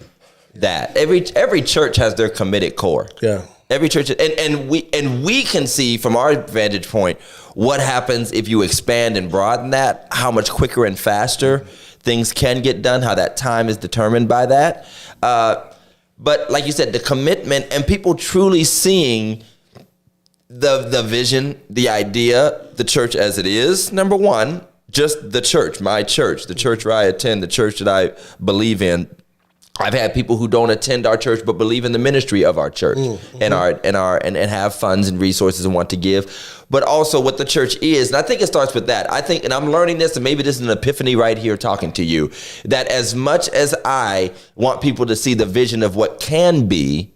that. Every church has their committed core. Yeah. Every church, and we can see from our vantage point what happens if you expand and broaden that, how much quicker and faster things can get done, how that time is determined by that. But like you said, the commitment and people truly seeing the vision, the idea, the church as it is, number one, just the church, my church, the church where I attend, the church that I believe in. I've had people who don't attend our church but believe in the ministry of our church and have funds and resources and want to give, but also what the church is. And I think it starts with that. I think, and I'm learning this, and maybe this is an epiphany right here talking to you, that as much as I want people to see the vision of what can be,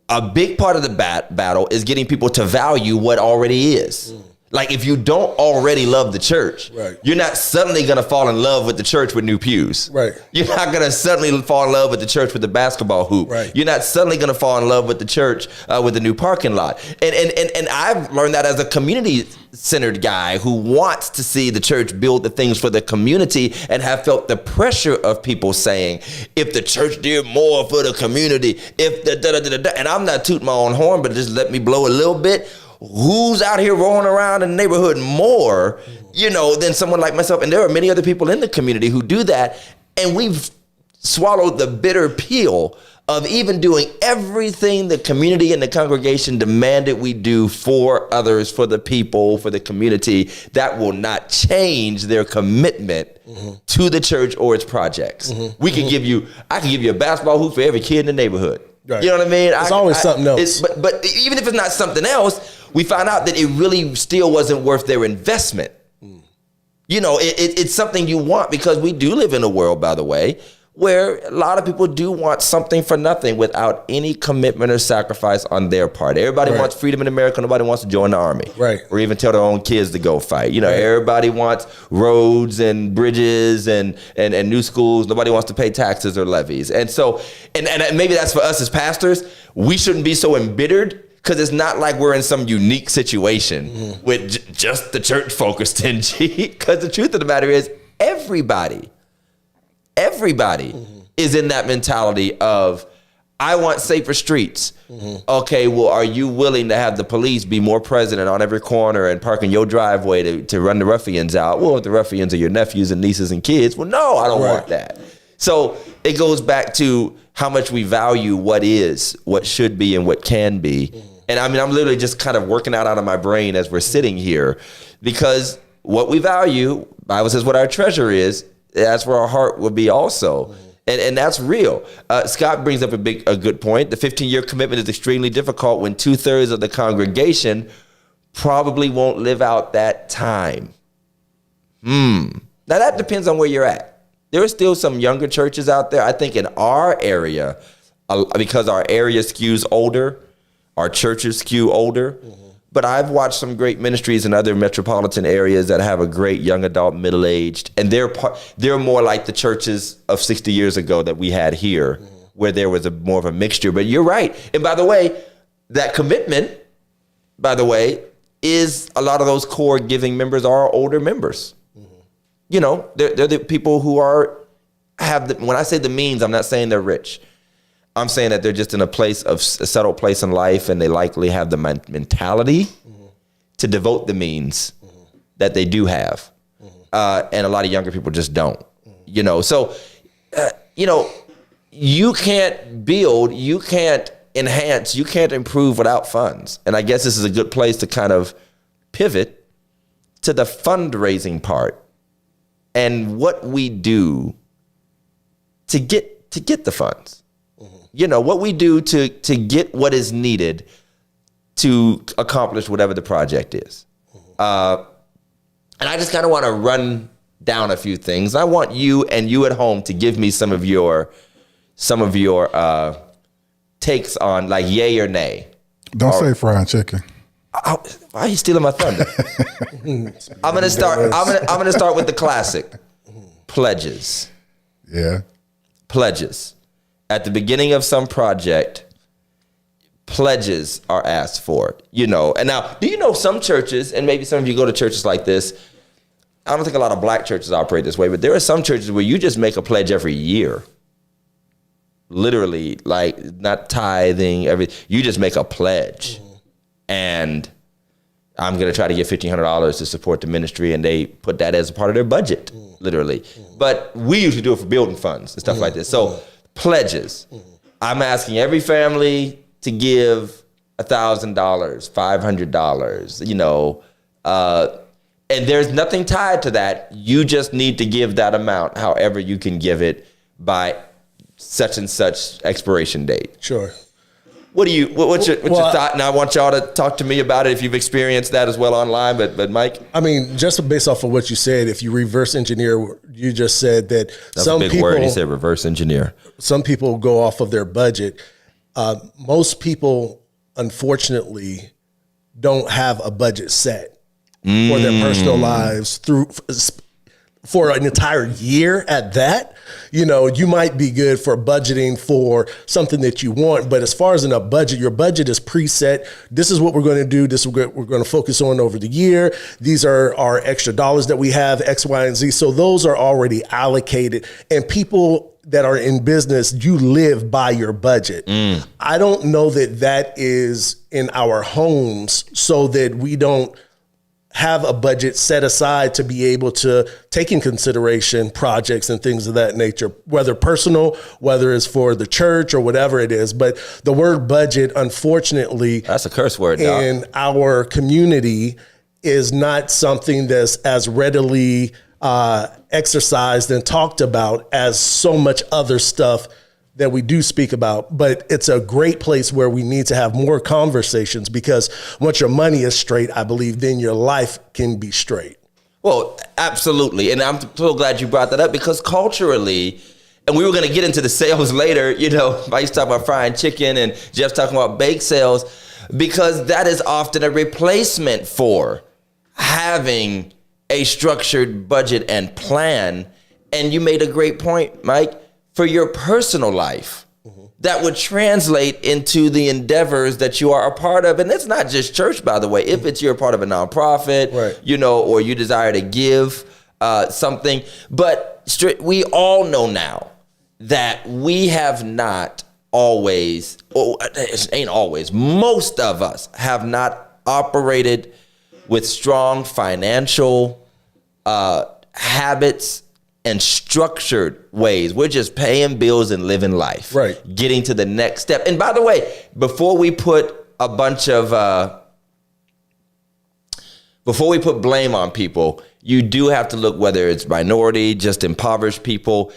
a big part of the battle is getting people to value what already is. Like if you don't already love the church, you're not suddenly going to fall in love with the church with new pews. You're not going to suddenly fall in love with the church with the basketball hoop. You're not suddenly going to fall in love with the church with the new parking lot. And I've learned that as a community-centered guy who wants to see the church build the things for the community and have felt the pressure of people saying, if the church did more for the community, if the da-da-da-da-da, and I'm not tooting my own horn, but just let me blow a little bit. Who's out here rolling around in the neighborhood more, than someone like myself? And there are many other people in the community who do that. And we've swallowed the bitter pill of even doing everything the community and the congregation demanded we do for others, for the people, for the community. That will not change their commitment to the church or its projects. I can give you a basketball hoop for every kid in the neighborhood. You know what I mean? It's always something else. But even if it's not something else, we found out that it really still wasn't worth their investment. It's something you want, because we do live in a world, by the way, where a lot of people do want something for nothing without any commitment or sacrifice on their part. Everybody wants freedom in America. Nobody wants to join the army. Or even tell their own kids to go fight. Everybody wants roads and bridges and new schools. Nobody wants to pay taxes or levies. And so, and maybe that's for us as pastors. We shouldn't be so embittered, because it's not like we're in some unique situation with just the church focused stingy. Because the truth of the matter is, everybody is in that mentality of, I want safer streets. Okay, well, are you willing to have the police be more present on every corner and park in your driveway to run the ruffians out? Well, if the ruffians are your nephews and nieces and kids, well, no, I don't want that. So it goes back to how much we value what is, what should be, and what can be. And I mean, I'm literally just kind of working out of my brain as we're sitting here, because what we value, Bible says what our treasure is, that's where our heart will be also. And that's real. Scott brings up a good point. The 15-year commitment is extremely difficult when 2/3 of the congregation probably won't live out that time. Now that depends on where you're at. There are still some younger churches out there. I think in our area, because our area skews older, our churches skew older, But I've watched some great ministries in other metropolitan areas that have a great young adult, middle-aged, and they're more like the churches of 60 years ago that we had here, where there was more of a mixture. But you're right. And by the way, that commitment, by the way, is a lot of those core giving members are older members. You know, they're the people who when I say the means, I'm not saying they're rich. I'm saying that they're just in a settled place in life, and they likely have the mentality to devote the means that they do have. And a lot of younger people just don't, you know. So, you know, you can't build, you can't enhance, you can't improve without funds. And I guess this is a good place to kind of pivot to the fundraising part and what we do to get the funds. You know, what we do to get what is needed to accomplish whatever the project is. And I just kind of want to run down a few things. I want you and you at home to give me some of your takes on, like, yay or nay. Don't say fried chicken. Why are you stealing my thunder? I'm gonna start with the classic. Pledges. Yeah. Pledges. At the beginning of some project, pledges are asked for, you know. And now, do you know some churches, and maybe some of you go to churches like this, I don't think a lot of black churches operate this way, but there are some churches where you just make a pledge every year. Literally, like, not tithing, you just make a pledge. And I'm going to try to get $1,500 to support the ministry, and they put that as a part of their budget, literally. But we usually do it for building funds and stuff like this. So, pledges. I'm asking every family to give $1,000, $500, you know, and there's nothing tied to that. You just need to give that amount, however you can give it, by such and such expiration date. Sure. What's your thought? And I want y'all to talk to me about it if you've experienced that as well online. But Mike, I mean, just based off of what you said, if you reverse engineer, you just said that that's some a big people, word. He said reverse engineer. Some people go off of their budget. Most people, unfortunately, don't have a budget set for their personal lives for an entire year at that. You know, you might be good for budgeting for something that you want, but as far as in a budget, your budget is preset. This is what we're going to do. This is what we're going to focus on over the year. These are our extra dollars that we have, X, Y, and Z. So those are already allocated, and people that are in business, you live by your budget. I don't know that is in our homes, so that we don't have a budget set aside to be able to take in consideration projects and things of that nature, whether personal, whether it's for the church or whatever it is. But the word budget, unfortunately, that's a curse word, Doc, in our community is not something that's as readily exercised and talked about as so much other stuff that we do speak about. But it's a great place where we need to have more conversations, because once your money is straight, I believe then your life can be straight. Well, absolutely. And I'm so glad you brought that up, because culturally, and we were going to get into the sales later, you know, I used to talk about frying chicken and Jeff's talking about bake sales, because that is often a replacement for having a structured budget and plan. And you made a great point, Mike, for your personal life. That would translate into the endeavors that you are a part of. And it's not just church, by the way. If you're a part of a nonprofit, right, you know, or you desire to give something. But we all know now that we have not always, it ain't always, most of us have not operated with strong financial habits and structured ways. We're just paying bills and living life. Right. Getting to the next step. And by the way, before we put blame on people, you do have to look whether it's minority, just impoverished people.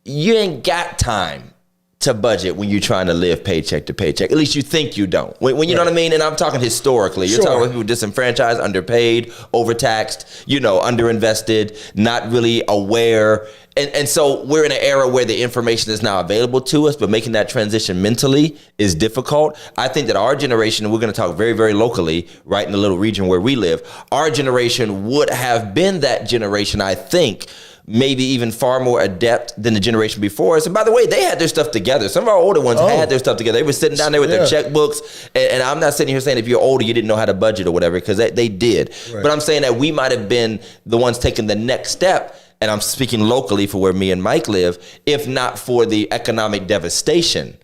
You ain't got time to budget when you're trying to live paycheck to paycheck. At least you think you don't. When you know what I mean? And I'm talking historically. You're talking about people disenfranchised, underpaid, overtaxed, underinvested, not really aware. And so we're in an era where the information is now available to us, but making that transition mentally is difficult. I think that our generation, and we're going to talk very, very locally, right in the little region where we live, our generation would have been that generation, I think, maybe even far more adept than the generation before us. And by the way, they had their stuff together. Some of our older ones had their stuff together. They were sitting down there with their checkbooks. And I'm not sitting here saying if you're older, you didn't know how to budget or whatever, because they did. Right. But I'm saying that we might have been the ones taking the next step. And I'm speaking locally for where me and Mike live, if not for the economic devastation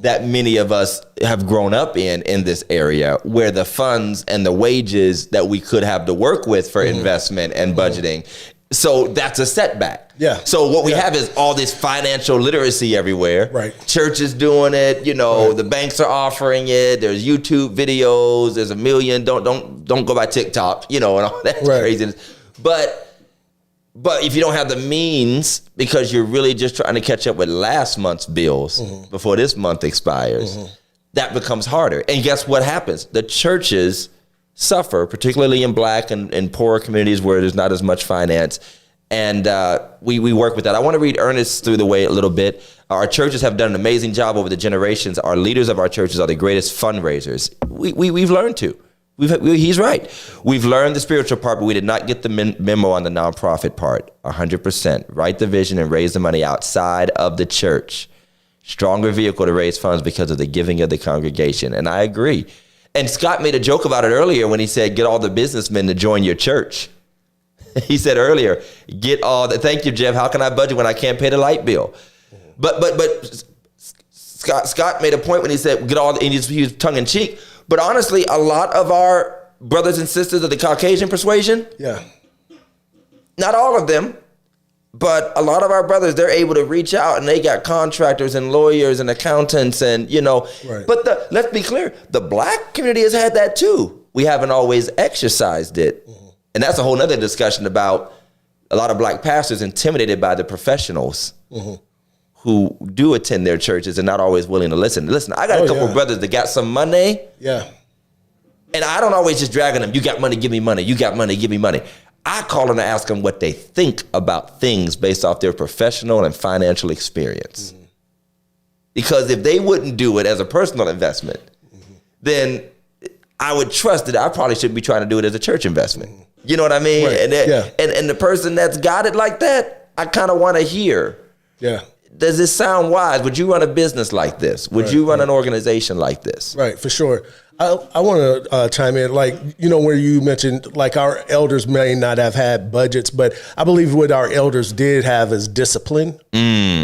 that many of us have grown up in this area, where the funds and the wages that we could have to work with for investment and budgeting. So that's a setback. Yeah. So what we have is all this financial literacy everywhere. Right. Churches doing it. The banks are offering it. There's YouTube videos. There's a million. Don't go by TikTok. And all that craziness. But if you don't have the means, because you're really just trying to catch up with last month's bills before this month expires, that becomes harder. And guess what happens? The churches suffer, particularly in Black and poorer communities where there's not as much finance. And we work with that. I want to read Ernest through the way a little bit. Our churches have done an amazing job over the generations. Our leaders of our churches are the greatest fundraisers. We've learned to. He's right. We've learned the spiritual part, but we did not get the memo on the nonprofit part. 100%. Write the vision and raise the money outside of the church. Stronger vehicle to raise funds because of the giving of the congregation. And I agree. And Scott made a joke about it earlier when he said, get all the businessmen to join your church. He said earlier, thank you, Jeff. How can I budget when I can't pay the light bill? But Scott made a point when he said, and he was tongue in cheek. But honestly, a lot of our brothers and sisters of the Caucasian persuasion, not all of them, but a lot of our brothers, they're able to reach out and they got contractors and lawyers and accountants and, But let's be clear, the Black community has had that too. We haven't always exercised it. And that's a whole nother discussion about a lot of Black pastors intimidated by the professionals who do attend their churches and not always willing to listen. Listen, I got a couple of brothers that got some money. Yeah. And I don't always just drag on them. You got money, give me money. You got money, give me money. I call them to ask them what they think about things based off their professional and financial experience. Because if they wouldn't do it as a personal investment, then I would trust that I probably shouldn't be trying to do it as a church investment. You know what I mean? Right. And the person that's got it like that, I kind of want to hear. Yeah. Does this sound wise? Would you run a business like this? Would you run an organization like this? Right, for sure. I want to chime in, where you mentioned, our elders may not have had budgets, but I believe what our elders did have is discipline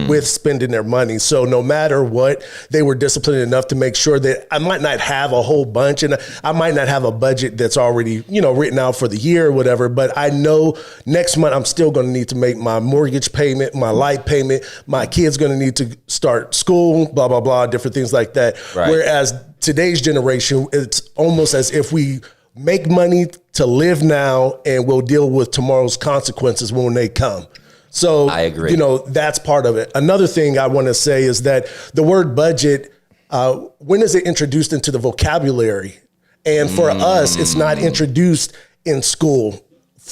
with spending their money. So no matter what, they were disciplined enough to make sure that I might not have a whole bunch and I might not have a budget that's already, written out for the year or whatever, but I know next month I'm still going to need to make my mortgage payment, my light payment, my kid's going to need to start school, blah, blah, blah, different things like that. Right. Whereas today's generation, it's almost as if we make money to live now and we'll deal with tomorrow's consequences when they come. So, I agree. That's part of it. Another thing I want to say is that the word budget, when is it introduced into the vocabulary? And for us, it's not introduced in school.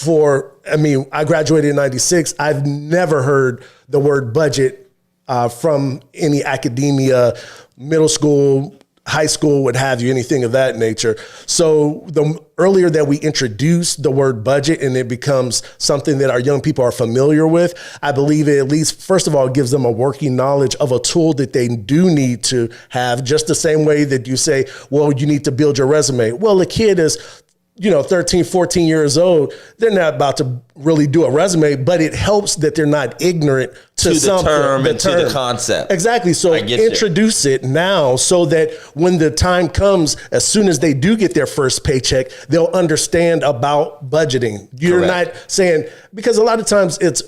I graduated in 96. I've never heard the word budget from any academia, middle school, high school, what have you, anything of that nature. So the earlier that we introduce the word budget and it becomes something that our young people are familiar with, I believe it at least, first of all, gives them a working knowledge of a tool that they do need to have, just the same way that you say, well, you need to build your resume. Well, the kid is 13, 14 years old, they're not about to really do a resume, but it helps that they're not ignorant to the term and to the concept. Exactly. So introduce it now so that when the time comes, as soon as they do get their first paycheck, they'll understand about budgeting. You're not saying, because a lot of times it's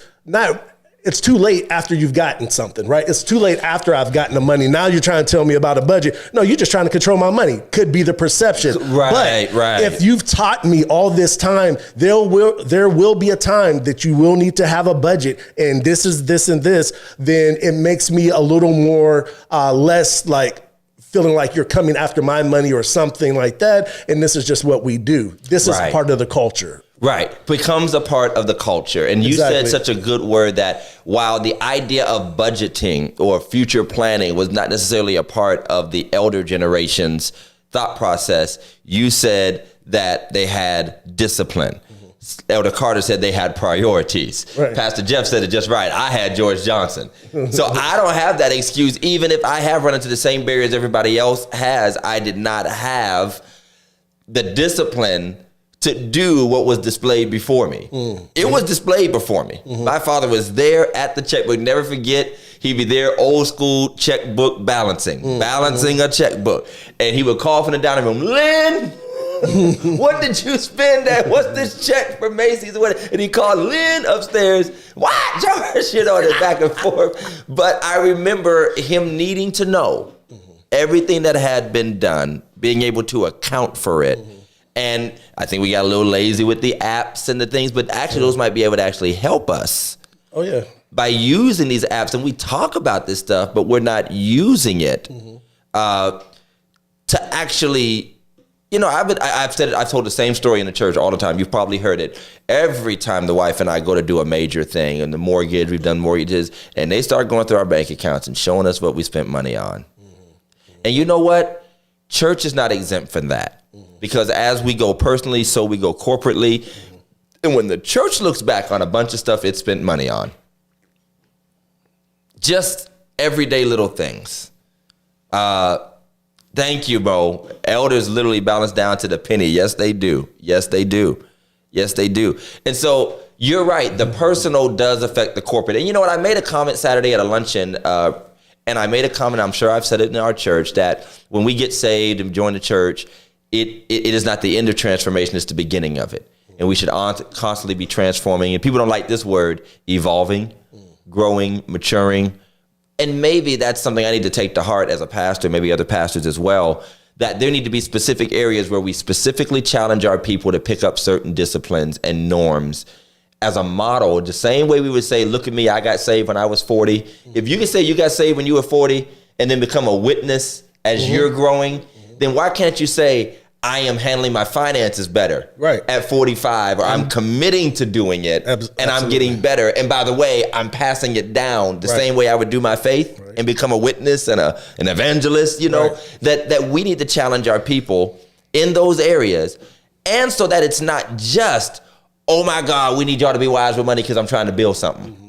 it's too late after you've gotten something, right? It's too late after I've gotten the money. Now you're trying to tell me about a budget. No, you're just trying to control my money. Could be the perception. Right, but right. if you've taught me all this time, there will be a time that you will need to have a budget, and this is this and this, then it makes me a little more less like feeling like you're coming after my money or something like that. And this is just what we do. This is part of the culture. Right. Becomes a part of the culture. And you said such a good word that while the idea of budgeting or future planning was not necessarily a part of the elder generation's thought process, you said that they had discipline. Elder Carter said they had priorities. Right. Pastor Jeff said it just right. I had George Johnson. So I don't have that excuse. Even if I have run into the same barriers everybody else has, I did not have the discipline to do what was displayed before me. It was displayed before me. My father was there at the checkbook. Never forget, he'd be there, old school checkbook balancing a checkbook. And he would call from the dining room, Lynn, what did you spend at? What's this check for Macy's? And he called Lynn upstairs. What, George? You know, back and forth. But I remember him needing to know everything that had been done, being able to account for it. And I think we got a little lazy with the apps and the things, but actually those might be able to actually help us. Oh, yeah. By using these apps, and we talk about this stuff, but we're not using it to actually, you know, I've told the same story in the church all the time. You've probably heard it. Every time the wife and I go to do a major thing, and the mortgage, we've done mortgages, and they start going through our bank accounts and showing us what we spent money on. And you know what? Church is not exempt from that. Because as we go personally, so we go corporately. And when the church looks back on a bunch of stuff it spent money on, just everyday little things. Thank you, Bo. Elders literally balance down to the penny. Yes, they do. Yes, they do. Yes, they do. And so you're right. The personal does affect the corporate. And you know what? I made a comment Saturday at a luncheon, and I made a comment, I'm sure I've said it in our church, that when we get saved and join the church, it is not the end of transformation, it's the beginning of it. And we should constantly be transforming. And people don't like this word, evolving, growing, maturing. And maybe that's something I need to take to heart as a pastor, maybe other pastors as well, that there need to be specific areas where we specifically challenge our people to pick up certain disciplines and norms as a model. The same way we would say, look at me, I got saved when I was 40. If you can say you got saved when you were 40 and then become a witness as you're growing, then why can't you say, I am handling my finances better at 45, or I'm committing to doing it and I'm getting better. And by the way, I'm passing it down the same way I would do my faith and become a witness and an evangelist, you know, that we need to challenge our people in those areas. And so that it's not just, oh my God, we need y'all to be wise with money because I'm trying to build something.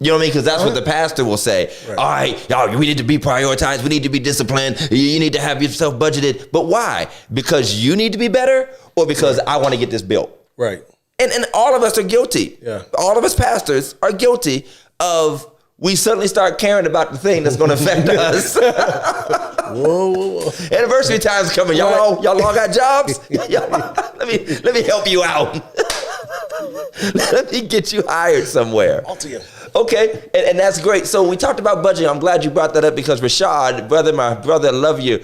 You know what I mean? Because that's what the pastor will say. All right, y'all, we need to be prioritized. We need to be disciplined. You need to have yourself budgeted. But why? Because you need to be better, or because I want to get this built? Right. And all of us are guilty. Yeah. All of us pastors are guilty of, we suddenly start caring about the thing that's going to affect us. Whoa. Anniversary time's coming. Y'all all got jobs? Let me help you out. Let me get you hired somewhere. Okay, and that's great. So we talked about budgeting. I'm glad you brought that up because Rashad, my brother, love you,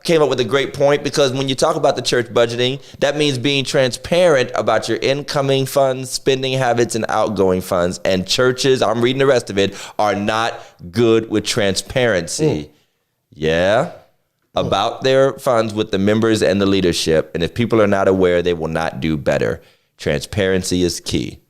came up with a great point, because when you talk about the church budgeting, that means being transparent about your incoming funds, spending habits, and outgoing funds. And churches, I'm reading the rest of it, are not good with transparency. Yeah. About their funds with the members and the leadership. And if people are not aware, they will not do better. Transparency is key.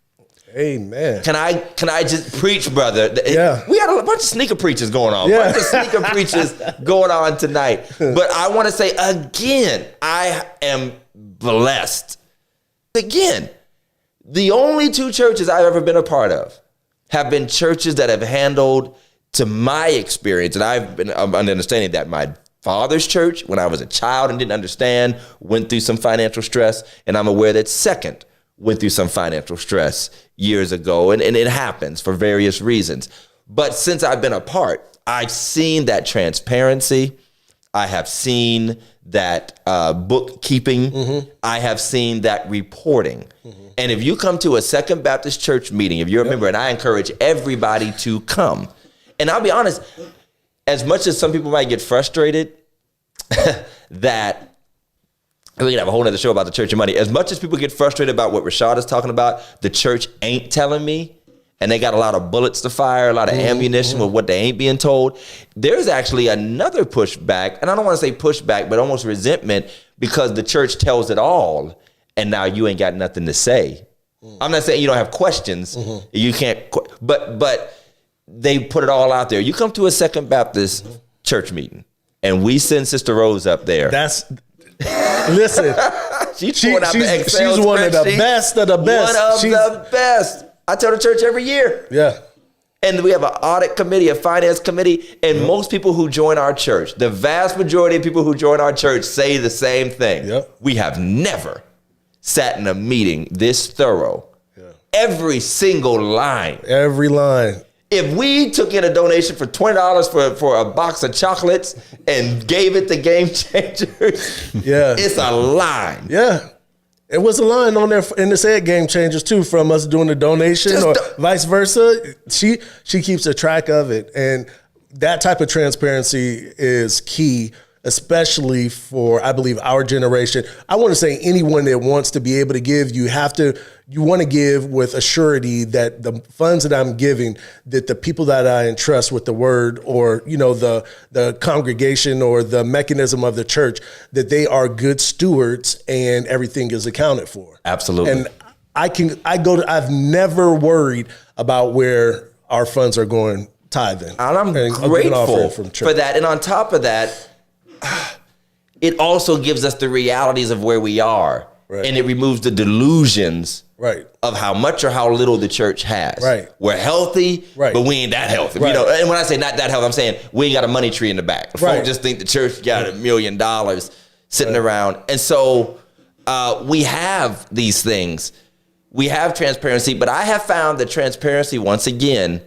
Amen. Can I just preach, brother? Yeah. We had a bunch of sneaker preachers going on. Yeah. A bunch of sneaker preachers going on tonight. But I want to say again, I am blessed. Again, the only two churches I've ever been a part of have been churches that have handled, to my experience, and I'm understanding that my father's church, when I was a child and didn't understand, went through some financial stress, and I'm aware that second went through some financial stress years ago, and it happens for various reasons. But since I've been a part, I've seen that transparency. I have seen that bookkeeping. I have seen that reporting. And if you come to a Second Baptist Church meeting, if you're a member, and I encourage everybody to come, and I'll be honest, as much as some people might get frustrated that we can have a whole nother show about the church and money. As much as people get frustrated about what Rashad is talking about, the church ain't telling me, and they got a lot of bullets to fire, a lot of ammunition with what they ain't being told. There's actually another pushback, and I don't want to say pushback, but almost resentment, because the church tells it all, and now you ain't got nothing to say. I'm not saying you don't have questions. You can't, but they put it all out there. You come to a Second Baptist church meeting, and we send Sister Rose up there. Listen, she's one of the best of the best. One of the best. I tell the church every year. Yeah. And we have an audit committee, a finance committee, and most people who join our church, the vast majority of people who join our church say the same thing. Yep. We have never sat in a meeting this thorough. Yeah. Every single line. Every line. If we took in a donation for $20 for a box of chocolates and gave it to Game Changers, it's a line. Yeah. It was a line on there in the said Game Changers too, from us doing the donation or vice versa. She keeps a track of it. And that type of transparency is key, especially for, I believe, our generation. I want to say anyone that wants to be able to give, you want to give with a surety that the funds that I'm giving, that the people that I entrust with the word, or, the congregation or the mechanism of the church, that they are good stewards and everything is accounted for. Absolutely. And I've never worried about where our funds are going tithing. And I'm grateful for that. And on top of that, it also gives us the realities of where we are. Right. And it removes the delusions of how much or how little the church has. Right. We're healthy, but we ain't that healthy. Right. And when I say not that healthy, I'm saying we ain't got a money tree in the back. Folks just think the church got $1 million sitting around. And so we have these things. We have transparency, but I have found that transparency, once again,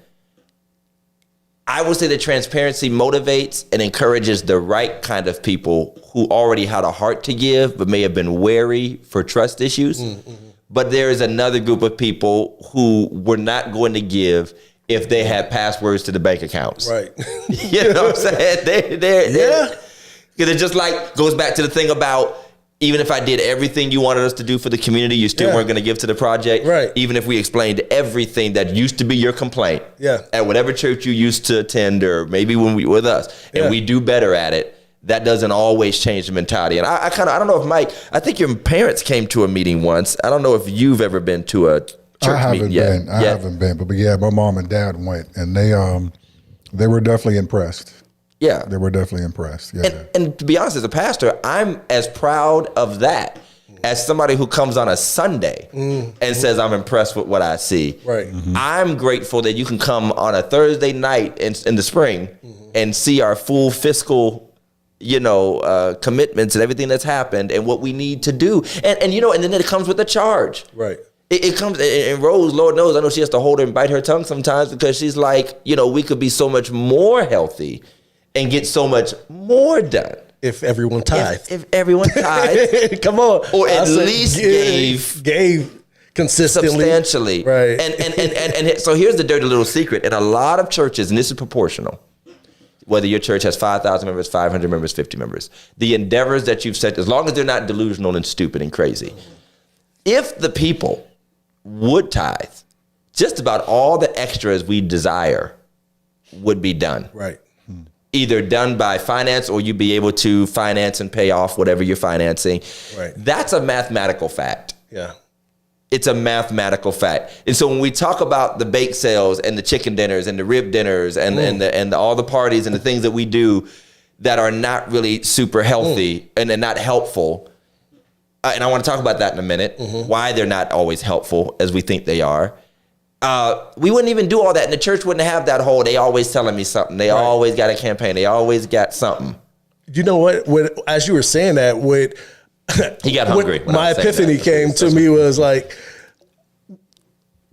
I would say that transparency motivates and encourages the right kind of people who already had a heart to give, but may have been wary for trust issues. But there is another group of people who were not going to give if they had passwords to the bank accounts. Right. You know what I'm saying? Because it just goes back to the thing about, even if I did everything you wanted us to do for the community, you still weren't going to give to the project. Right. Even if we explained everything that used to be your complaint at whatever church you used to attend, or maybe when we with us, and we do better at it, that doesn't always change the mentality. And I don't know if Mike, I think your parents came to a meeting once. I don't know if you've ever been to a church meeting yet. I haven't been, but yeah, my mom and dad went, and they were definitely impressed. Yeah. They were definitely impressed. Yeah. And to be honest, as a pastor, I'm as proud of that as somebody who comes on a Sunday and says, I'm impressed with what I see. Right. I'm grateful that you can come on a Thursday night in the spring and see our full fiscal, commitments and everything that's happened and what we need to do. And then it comes with a charge. Right. It comes, and Rose, Lord knows, I know she has to hold her and bite her tongue sometimes, because she's like, we could be so much more healthy and get so much more done if everyone tithed. If everyone tithed, come on, or at least gave consistently, substantially, right? And so here's the dirty little secret: in a lot of churches, and this is proportional, whether your church has 5,000 members, 500 members, 50 members, the endeavors that you've set, as long as they're not delusional and stupid and crazy, if the people would tithe, just about all the extras we desire would be done. Right. Either done by finance, or you be able to finance and pay off whatever you're financing. Right. That's a mathematical fact. Yeah. It's a mathematical fact. And so when we talk about the bake sales and the chicken dinners and the rib dinners and all the parties and the things that we do that are not really super healthy and they're not helpful, and I want to talk about that in a minute, why they're not always helpful as we think they are. We wouldn't even do all that, and the church wouldn't have that whole, they always telling me something. They always got a campaign. They always got something. You know what? As you were saying that, he got hungry. My epiphany came to me was like,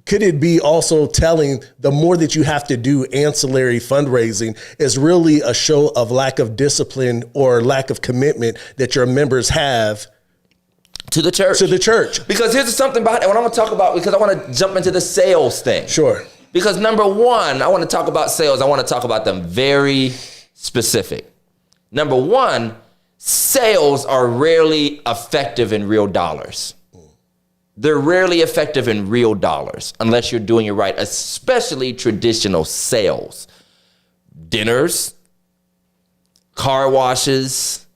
could it be also telling the more that you have to do ancillary fundraising is really a show of lack of discipline or lack of commitment that your members have to the church? to the church? Because here's something about it. What I'm going to talk about, because I want to jump into the sales thing. Sure. Because number one, I want to talk about sales. I want to talk about them very specific. Number one, sales are rarely effective in real dollars. They're rarely effective in real dollars unless you're doing it right, especially traditional sales. Dinners, car washes,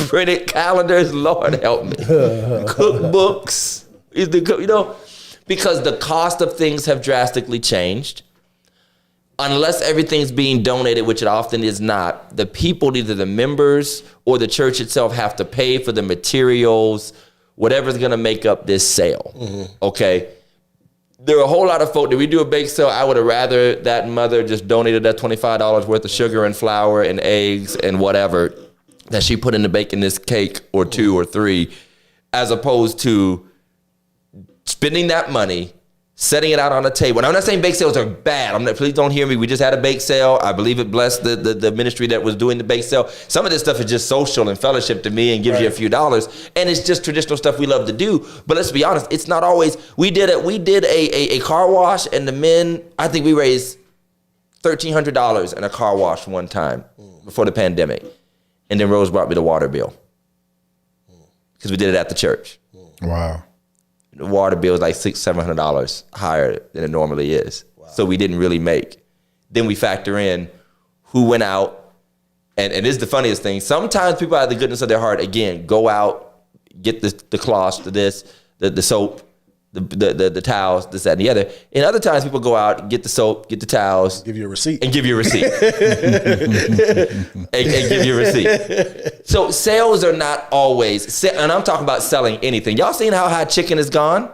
printed calendars, Lord help me, cookbooks, because the cost of things have drastically changed. Unless everything's being donated, which it often is not, the people, either the members or the church itself, have to pay for the materials, whatever's going to make up this sale. Okay. There are a whole lot of folk that we do a bake sale. I would have rather that mother just donated that $25 worth of sugar and flour and eggs and whatever that she put into baking this cake or 2 or 3, as opposed to spending that money, setting it out on a table. Now, I'm not saying bake sales are bad. Please don't hear me. We just had a bake sale. I believe it blessed the ministry that was doing the bake sale. Some of this stuff is just social and fellowship to me and gives you a few dollars. And it's just traditional stuff we love to do. But let's be honest, it's not always. We did a car wash, and the men, I think we raised $1,300 in a car wash one time before the pandemic. And then Rose brought me the water bill because we did it at the church. Wow. The water bill is like $600-700 higher than it normally is. Wow. So we didn't really make. Then we factor in who went out. And this is the funniest thing. Sometimes people out of the goodness of their heart, again, go out, get the cloths, the soap, the towels, this, that, and the other. And other times people go out, get the soap, get the towels. Give you a receipt. And give you a receipt. and give you a receipt. So sales are not always, and I'm talking about selling anything. Y'all seen how high chicken is gone?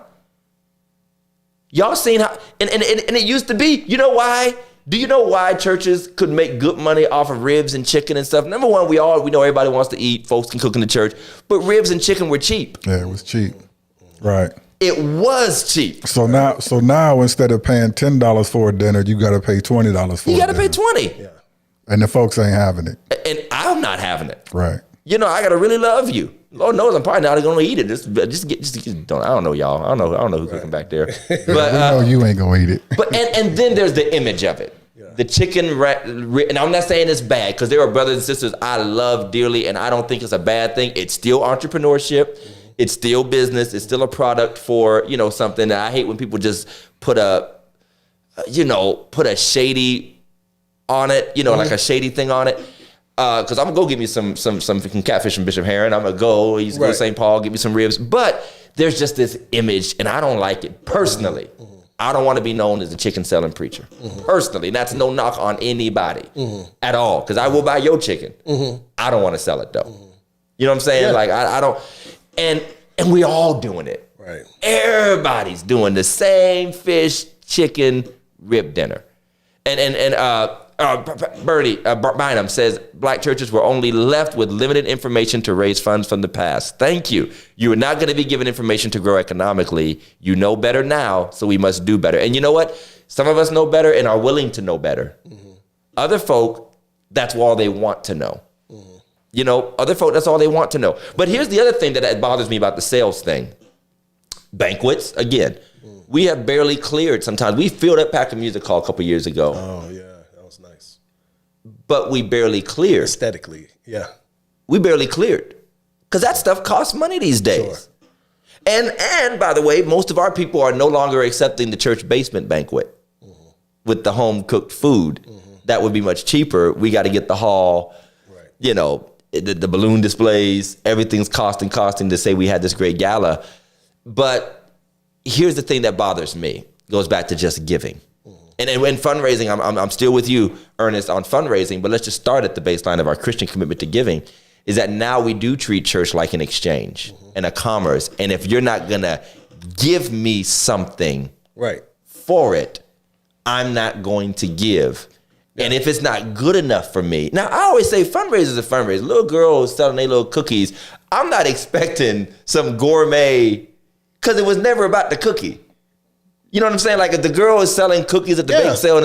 Y'all seen how, and it used to be, you know why? Do you know why churches could make good money off of ribs and chicken and stuff? Number one, we know everybody wants to eat. Folks can cook in the church. But ribs and chicken were cheap. Yeah, it was cheap. Right. It was cheap. So now instead of paying $10 for a dinner, you got to pay $20 for it. You got to pay $20. Yeah. And the folks ain't having it. And I'm not having it. Right. I got to really love you. Lord knows I'm probably not going to eat it. I don't know, y'all. I don't know who's cooking back there. But We know you ain't going to eat it. But and then there's the image of it. Yeah. The chicken, and I'm not saying it's bad, because there are brothers and sisters I love dearly, and I don't think it's a bad thing. It's still entrepreneurship. It's still business. It's still a product for, something that I hate when people just put a shady on it, like a shady thing on it. Because I'm going to go get me some catfish from Bishop Heron. I'm going to go, he's go to St. Paul, get me some ribs. But there's just this image, and I don't like it personally. I don't want to be known as a chicken selling preacher. Personally, and that's no knock on anybody at all, because I will buy your chicken. I don't want to sell it, though. You know what I'm saying? Yeah. Like, I don't. And we all doing it. Right. Everybody's doing the same fish, chicken, rib dinner. Bernie Bynum says black churches were only left with limited information to raise funds from the past. Thank you. You are not going to be given information to grow economically. You know better now, so we must do better. And you know what? Some of us know better and are willing to know better. Other folk, that's all they want to know. Other folk, that's all they want to know. But here's the other thing that bothers me about the sales thing. Banquets, again, we have barely cleared sometimes. We filled up Pack of Music Hall a couple years ago. Oh, yeah, that was nice. But we barely cleared. Aesthetically, yeah. We barely cleared. Because that stuff costs money these days. Sure. And by the way, most of our people are no longer accepting the church basement banquet with the home-cooked food. That would be much cheaper. We got to get the hall, the balloon displays, everything's costing to say we had this great gala. But here's the thing that bothers me. It goes back to just giving. And in fundraising, I'm still with you, Ernest, on fundraising, but let's just start at the baseline of our Christian commitment to giving, is that now we do treat church like an exchange and a commerce. And if you're not going to give me something for it, I'm not going to give. And if it's not good enough for me, now I always say fundraisers are fundraisers. Little girls selling their little cookies. I'm not expecting some gourmet, because it was never about the cookie. You know what I'm saying? Like if the girl is selling cookies at the bake sale,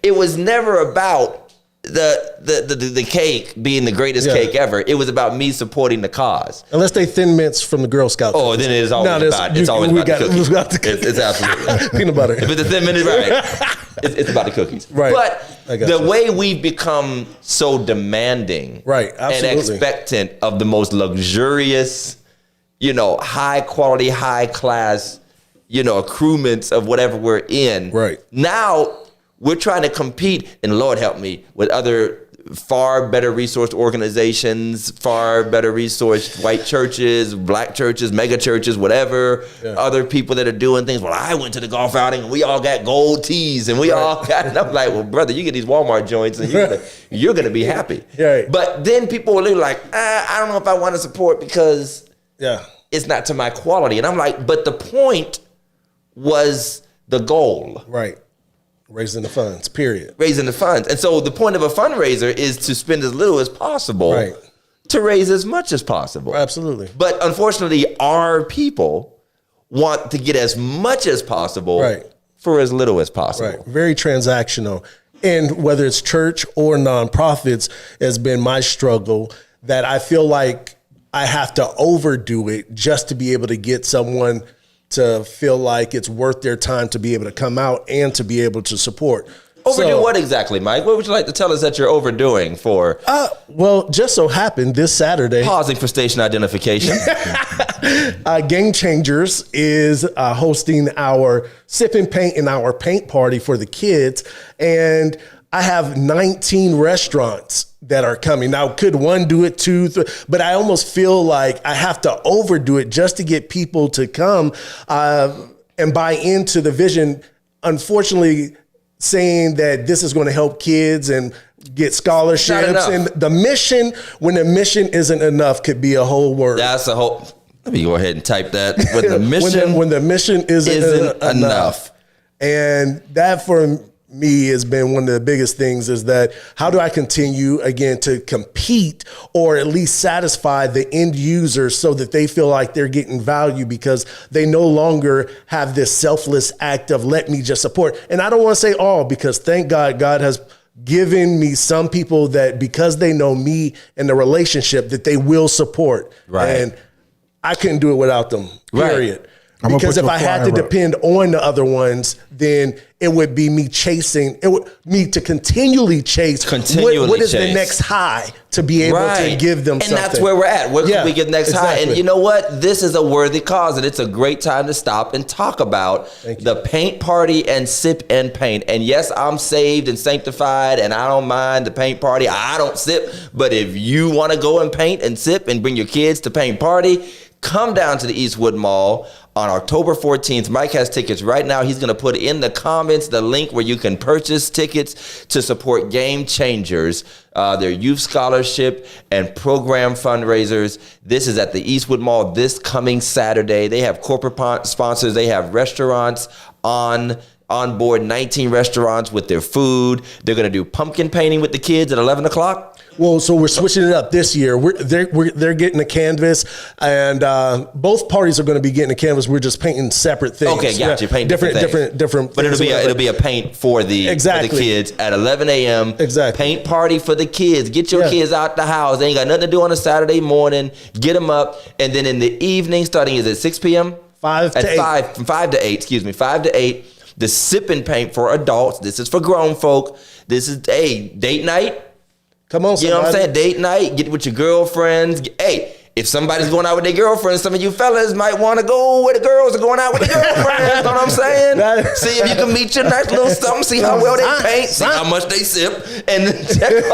it was never about the cake being the greatest cake ever. It was about me supporting the cause. Unless they Thin Mints from the Girl Scout. Oh, then it is always about the cookies. It's absolutely peanut butter. If it's a Thin Minute, right? It's about the cookies. Right. But the way we've become so demanding, right, and expectant of the most luxurious, high quality, high class, accoutrements of whatever we're in. Right. Now we're trying to compete, and Lord help me, with other far better resourced organizations, far better resourced white churches, black churches, mega churches, whatever, other people that are doing things. Well, I went to the golf outing and we all got gold tees and we all got, and I'm like, well, brother, you get these Walmart joints and you're gonna be happy. Right. But then people will like, I don't know if I want to support because it's not to my quality. And I'm like, but the point was the goal. Right. Raising the funds, period. Raising the funds. And so the point of a fundraiser is to spend as little as possible to raise as much as possible. Absolutely. But unfortunately, our people want to get as much as possible for as little as possible. Right. Very transactional. And whether it's church or nonprofits has been my struggle, that I feel like I have to overdo it just to be able to get someone to feel like it's worth their time to be able to come out and to be able to support. Overdo what exactly, Mike? What would you like to tell us that you're overdoing for? Well, just so happened this Saturday. Pausing for station identification. Game Changers is hosting our sip and paint and our paint party for the kids. And I have 19 restaurants that are coming. Now, could one do it, 2, 3, but I almost feel like I have to overdo it just to get people to come and buy into the vision. Unfortunately, saying that this is going to help kids and get scholarships, and the mission, when the mission isn't enough, could be a whole word. That's a whole. Let me go ahead and type that. When the mission, when the mission isn't enough, and that for me has been one of the biggest things, is that how do I continue again to compete or at least satisfy the end user so that they feel like they're getting value, because they no longer have this selfless act of let me just support. And I don't want to say all, because thank God, God has given me some people that because they know me and the relationship that they will support. And I couldn't do it without them, period. Because if I had to depend on the other ones, then it would be me chasing. It would me to continually chase. What is the next high to be able to give them something? And that's where we're at. Where can we get next high? And you know what? This is a worthy cause, and it's a great time to stop and talk about the paint party and sip and paint. And yes, I'm saved and sanctified, and I don't mind the paint party. I don't sip, but if you want to go and paint and sip and bring your kids to paint party, come down to the Eastwood Mall on October 14th. Mike has tickets right now. He's going to put in the comments the link where you can purchase tickets to support Game Changers, their youth scholarship and program fundraisers. This is at the Eastwood Mall this coming Saturday. They have corporate sponsors. They have restaurants on board, 19 restaurants with their food. They're going to do pumpkin painting with the kids at 11 o'clock. Well, so we're switching it up this year. They're getting a canvas, and both parties are going to be getting a canvas. We're just painting separate things. Okay, gotcha. Paint different. But it'll be a paint for the kids at 11 a.m. Exactly. Paint party for the kids. Get your kids out the house. They ain't got nothing to do on a Saturday morning. Get them up, and then in the evening, starting is at 6 p.m. 5 to 8. From 5 to 8. Excuse me, 5 to 8. The sip and paint for adults. This is for grown folk. This is date night. Come on, somebody. You know what I'm saying? Date night, get with your girlfriends. Hey, if somebody's going out with their girlfriends, some of you fellas might want to go where the girls are going out with their girlfriends. You know what I'm saying? See if you can meet your nice little something, see how well they paint, see how much they sip, and then check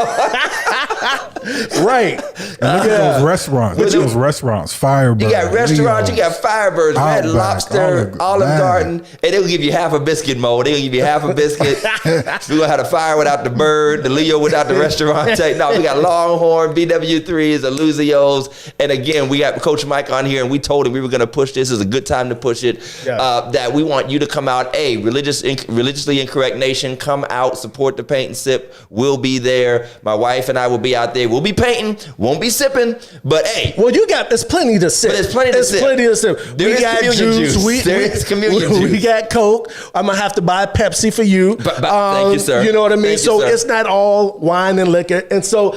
right. Look at those restaurants. Look at those restaurants. Firebird. You got restaurants, you got Firebirds, Red Lobster, Olive Garden, and they'll give you half a biscuit mold. They'll give you half a biscuit. We're going to have the fire without the bird, the Leo without the restaurant. No, we got Longhorn, BW3s, Illusios, And again, we got Coach Mike on here, and we told him we were going to push this. It's a good time to push it. Yeah. That we want you to come out. Religiously Incorrect Nation, come out, support the paint and sip. We'll be there. My wife and I will be out there. We'll be painting, won't be sipping, but hey. Well, there's plenty to sip. But there's plenty to sip. There is communion juice. There is communion juice. We got Coke. I'm gonna have to buy Pepsi for you. Thank you, sir. You know what I mean? Thank you, So sir. it's not all wine and liquor. And so,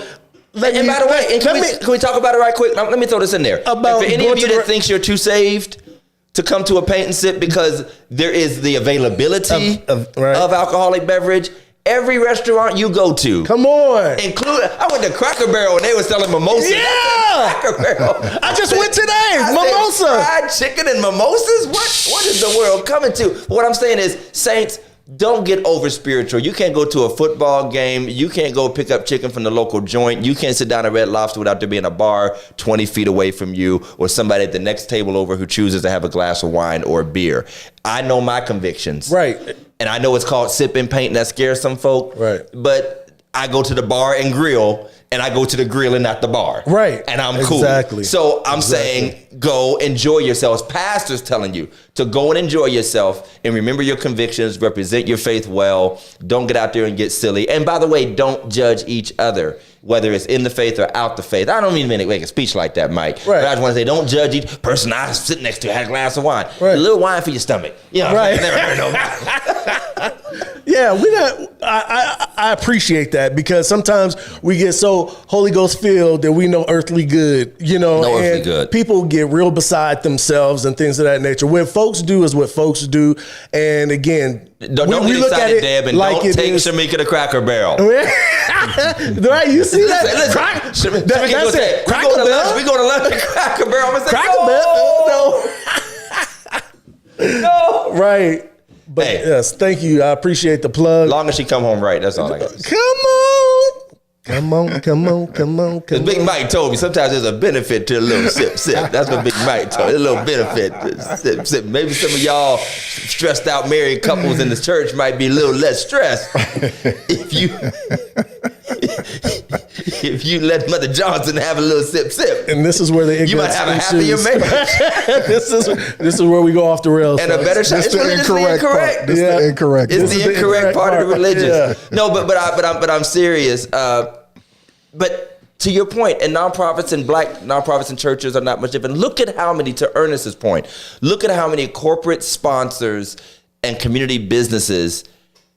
And by the way, can we talk about it right quick? Let me throw this in there. About for any of you that thinks you're too saved to come to a paint and sip because there is the availability of alcoholic beverage, every restaurant you go to, come on, I went to Cracker Barrel and they were selling mimosas. Yeah, Cracker Barrel. I just went today. Mimosa, fried chicken and mimosas. What is the world coming to? What I'm saying is, saints, don't get over spiritual. You can't go to a football game. You can't go pick up chicken from the local joint. You can't sit down at Red Lobster without there being a bar 20 feet away from you or somebody at the next table over who chooses to have a glass of wine or a beer. I know my convictions. Right. And I know it's called sipping paint and that scares some folk. Right. But I go to the bar and grill, and I go to the grill and not the bar. Right. And I'm cool. Exactly. So I'm saying go enjoy yourselves. Pastors telling you to go and enjoy yourself and remember your convictions, represent your faith well. Don't get out there and get silly. And by the way, don't judge each other, whether it's in the faith or out the faith. I don't even mean to make a speech like that, Mike. Right. But I just want to say, don't judge each person I sit next to had a glass of wine. Right. A little wine for your stomach. You know, Right. never heard nobody. Yeah, I appreciate that because sometimes we get so Holy Ghost filled that we know earthly good, No earthly and good. people get real beside themselves and things of that nature. What folks do is what folks do, and again, Don't get excited, Deb, and like don't take Shamika to Cracker Barrel. Right, you see that? Listen, That's it. We go to lunch at Cracker Barrel. I'm Cracker Barrel. No. Right. But Hey. yes, thank you. I appreciate the plug. Long as she come home right, that's all I got. Come on. Because Big Mike told me sometimes there's a benefit to a little sip. That's what Big Mike told me. A little benefit to sip. Maybe some of y'all stressed out married couples in the church might be a little less stressed if you let Mother Johnson have a little sip. And this is where the You might have a happier marriage. this is where we go off the rails. And a better shot. It's the incorrect part. This Yeah. the incorrect It's part. the incorrect part of the religion. Yeah. No, but I'm serious. But to your point, and nonprofits and black nonprofits and churches are not much different. Look at how many, to Ernest's point, look at how many corporate sponsors and community businesses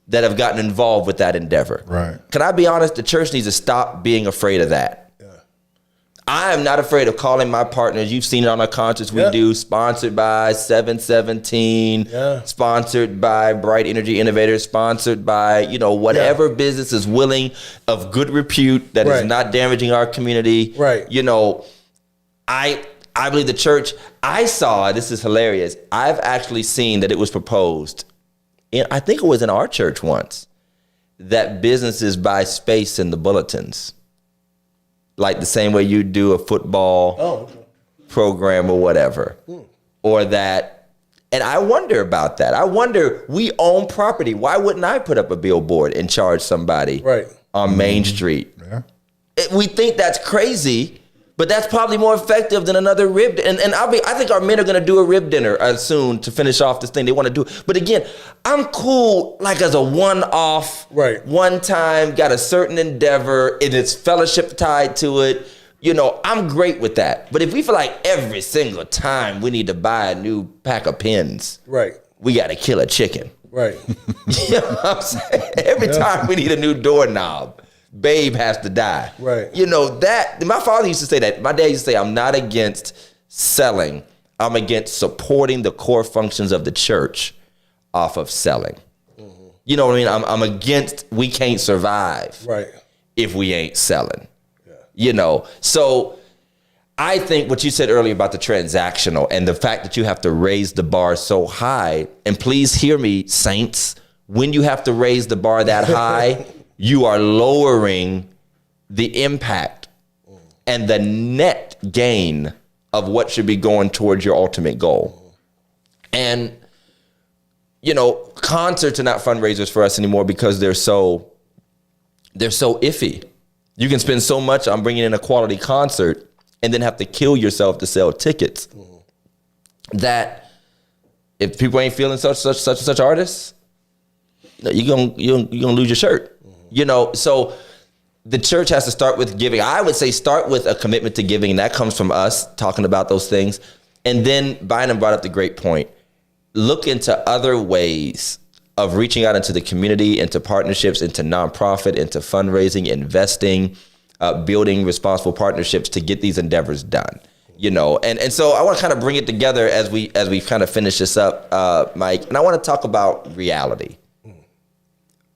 that have gotten involved with that endeavor. Right. Can I be honest? The church needs to stop being afraid of that. I am not afraid of calling my partners. You've seen it on our concerts we do, sponsored by 717, sponsored by Bright Energy Innovators, sponsored by, whatever business is willing, of good repute, that is not damaging our community. Right. I believe the church, I saw, this is hilarious, I've actually seen that it was proposed, I think it was in our church once, that businesses buy space in the bulletins. Like the same way you do a football program or whatever. Or that, and I wonder about that. I wonder, we own property. Why wouldn't I put up a billboard and charge somebody on Main Street? Yeah. We think that's crazy, but that's probably more effective than another rib. And I think our men are going to do a rib dinner soon to finish off this thing they want to do. But again, I'm cool like as a one-off, one time, got a certain endeavor, and it's fellowship tied to it. I'm great with that. But if we feel like every single time we need to buy a new pack of pens, we got to kill a chicken. Right. You know what I'm saying? Every time we need a new doorknob, Babe has to die. Right. That my father used to say that. My dad used to say, I'm not against selling. I'm against supporting the core functions of the church off of selling. Mm-hmm. You know what I mean? I'm against, we can't survive if we ain't selling. Yeah. So I think what you said earlier about the transactional and the fact that you have to raise the bar so high, and please hear me, saints, when you have to raise the bar that high, you are lowering the impact and the net gain of what should be going towards your ultimate goal. And, concerts are not fundraisers for us anymore because they're so iffy. You can spend so much on bringing in a quality concert, and then have to kill yourself to sell tickets. That if people ain't feeling such artists, you're gonna lose your shirt. So the church has to start with giving. I would say start with a commitment to giving, and that comes from us talking about those things. And then Bynum brought up the great point. Look into other ways of reaching out into the community, into partnerships, into nonprofit, into fundraising, investing, building responsible partnerships to get these endeavors done. And so I want to kind of bring it together as we kind of finish this up, Mike. And I want to talk about reality.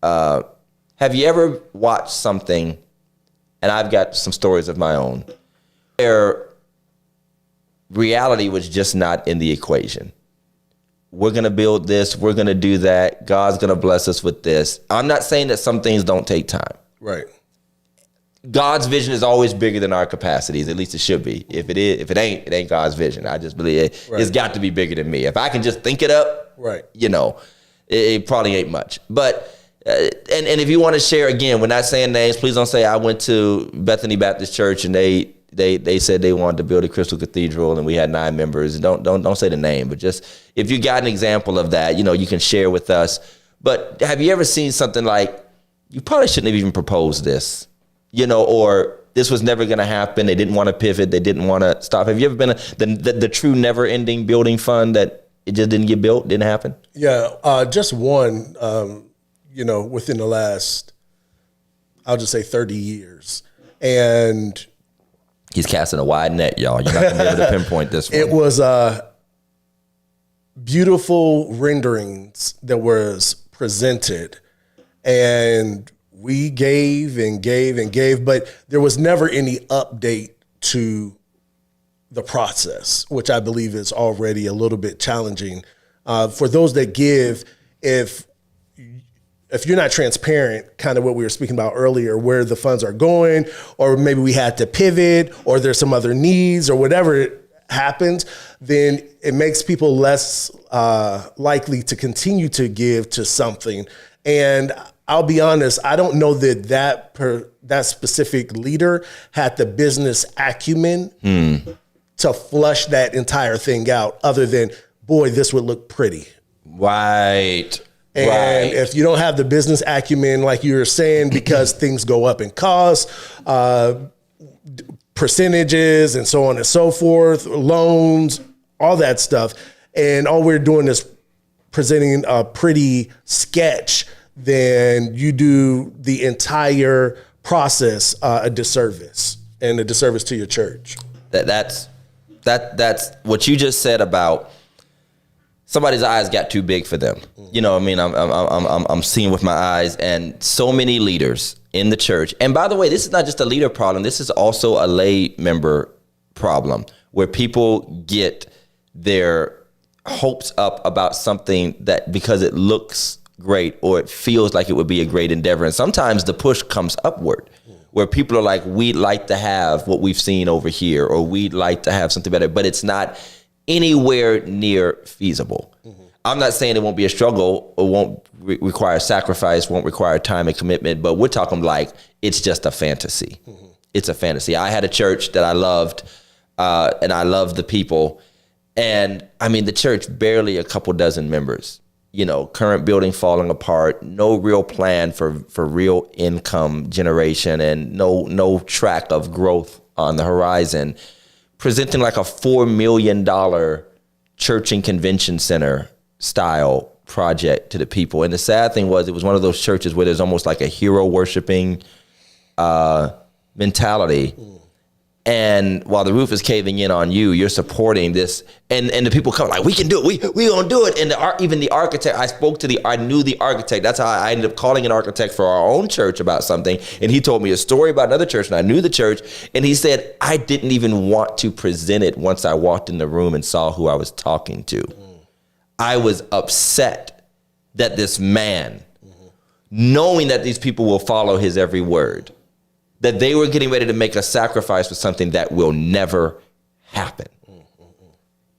Have you ever watched something, and I've got some stories of my own, where reality was just not in the equation? We're going to build this. We're going to do that. God's going to bless us with this. I'm not saying that some things don't take time. Right. God's vision is always bigger than our capacities. At least it should be. If it ain't God's vision. I just believe it's got to be bigger than me. If I can just think it up, right. It probably ain't much. But and if you want to share, again, we're not saying names. Please don't say I went to Bethany Baptist Church and they said they wanted to build a crystal cathedral and we had 9 members. Don't say the name, but just if you got an example of that, you can share with us. But have you ever seen something like, you probably shouldn't have even proposed this, or this was never going to happen. They didn't want to pivot. They didn't want to stop. Have you ever been the true never ending building fund that it just didn't get built, didn't happen? Yeah, just one, within the last, I'll just say 30 years. And he's casting a wide net, y'all. You're not going to be able to pinpoint this one. It was beautiful renderings that was presented, and we gave and gave and gave, but there was never any update to the process, which I believe is already a little bit challenging. For those that give, if you're not transparent, kind of what we were speaking about earlier, where the funds are going, or maybe we had to pivot, or there's some other needs, or whatever happens, then it makes people less likely to continue to give to something. And I'll be honest, I don't know that specific leader had the business acumen to flush that entire thing out, other than, boy, this would look pretty. Right. And if you don't have the business acumen, like you were saying, because things go up in cost, percentages and so on and so forth, loans, all that stuff, and all we're doing is presenting a pretty sketch, then you do the entire process a disservice, and a disservice to your church. That's what you just said about somebody's eyes got too big for them. I'm seeing with my eyes, and so many leaders in the church. And by the way, this is not just a leader problem. This is also a lay member problem, where people get their hopes up about something that because it looks great or it feels like it would be a great endeavor. And sometimes the push comes upward, where people are like, we'd like to have what we've seen over here, or we'd like to have something better, but it's not anywhere near feasible. I'm not saying it won't be a struggle, or won't require sacrifice, won't require time and commitment, but we're talking like it's just a fantasy. It's a fantasy. I had a church that I loved, and I loved the people. And I mean, the church, barely a couple dozen members, current building falling apart, no real plan for real income generation, and no track of growth on the horizon. Presenting like a $4 million church and convention center style project to the people. And the sad thing was, it was one of those churches where there's almost like a hero worshiping mentality. And while the roof is caving in on you, you're supporting this, and the people come like, we can do it, we gonna do it. And even the architect, I knew the architect. That's how I ended up calling an architect for our own church about something. And he told me a story about another church, and I knew the church. And he said, I didn't even want to present it once I walked in the room and saw who I was talking to. I was upset that this man, knowing that these people will follow his every word, that they were getting ready to make a sacrifice for something that will never happen.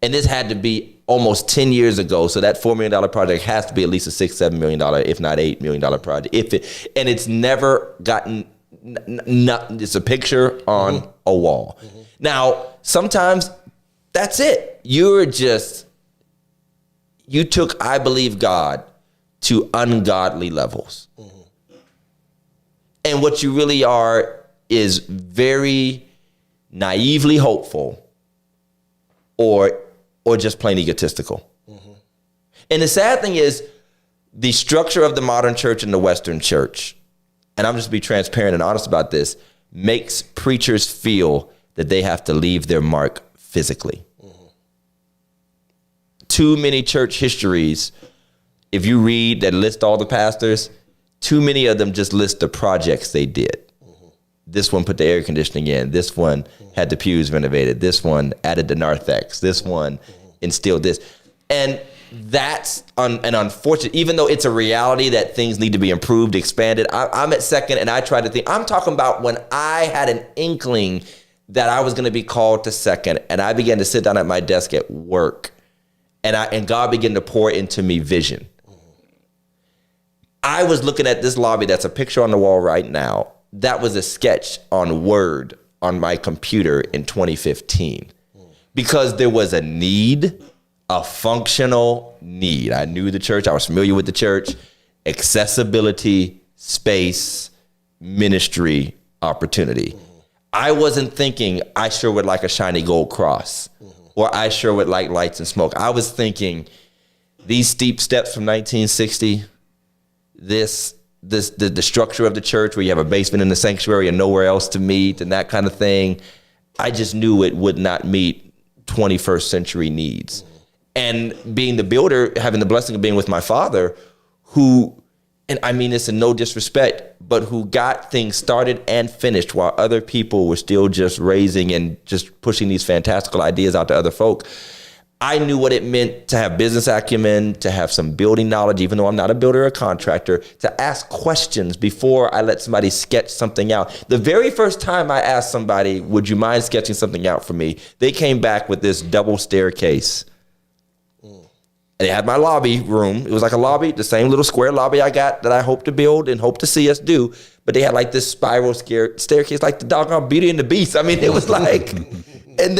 And this had to be almost 10 years ago. So that $4 million project has to be at least a $6-7 million, if not $8 million project. And it's never gotten It's a picture on a wall. Now, sometimes that's it. You took, I believe, God to ungodly levels. And what you really are is very naively hopeful or just plain egotistical. And the sad thing is the structure of the modern church and the Western church, and I'm just be transparent and honest about this, makes preachers feel that they have to leave their mark physically. Too many church histories, if you read that list all the pastors, too many of them just list the projects they did. This one put the air conditioning in. This one had the pews renovated. This one added the narthex. This one instilled this. And that's an unfortunate, even though it's a reality that things need to be improved, expanded. I'm at second and I try to think, I'm talking about when I had an inkling that I was going to be called to second and I began to sit down at my desk at work and God began to pour into me vision. I was looking at this lobby that's a picture on the wall right now. That was a sketch on Word on my computer in 2015 because there was a need, a functional need. I knew the church. I was familiar with the church. Accessibility, space, ministry, opportunity. I wasn't thinking I sure would like a shiny gold cross or I sure would like lights and smoke. I was thinking these steep steps from 1960, the structure of the church where you have a basement in the sanctuary and nowhere else to meet and that kind of thing. I just knew it would not meet 21st century needs. And being the builder, having the blessing of being with my father, who, and I mean this in no disrespect, but who got things started and finished while other people were still just raising and just pushing these fantastical ideas out to other folk. I knew what it meant to have business acumen, to have some building knowledge, even though I'm not a builder or a contractor, to ask questions before I let somebody sketch something out. The very first time I asked somebody, would you mind sketching something out for me? They came back with this double staircase. They had my lobby room. It was like a lobby, the same little square lobby I got that I hope to build and hope to see us do. But they had like this spiral staircase, like the doggone Beauty and the Beast. I mean, it was like, and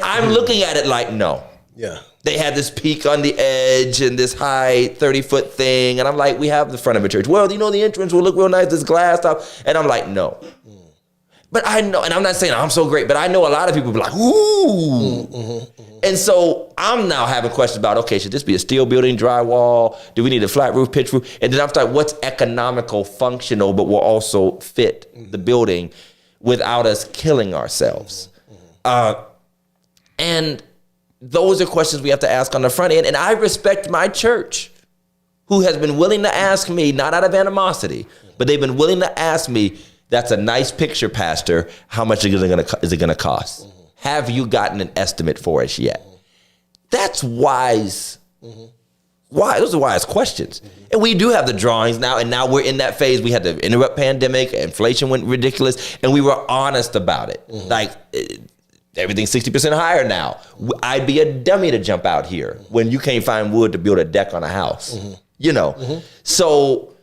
I'm looking at it like, no. Yeah. They had this peak on the edge and this high 30-foot thing. And I'm like, we have the front of a church. Well, the entrance will look real nice, this glass stuff. And I'm like, no. But I know, and I'm not saying I'm so great, but I know a lot of people be like, ooh. And so I'm now having questions about, okay, should this be a steel building, drywall? Do we need a flat roof, pitch roof? And then I'm like, what's economical, functional, but will also fit the building without us killing ourselves? And those are questions we have to ask on the front end. And I respect my church, who has been willing to ask me, not out of animosity, but they've been willing to ask me, that's a nice picture, Pastor. How much is it going to cost? Have you gotten an estimate for us yet? That's wise. Why? Those are wise questions. And we do have the drawings now, and now we're in that phase. We had the interrupt pandemic, inflation went ridiculous, and we were honest about it. Like, everything's 60% higher now. I'd be a dummy to jump out here when you can't find wood to build a deck on a house. So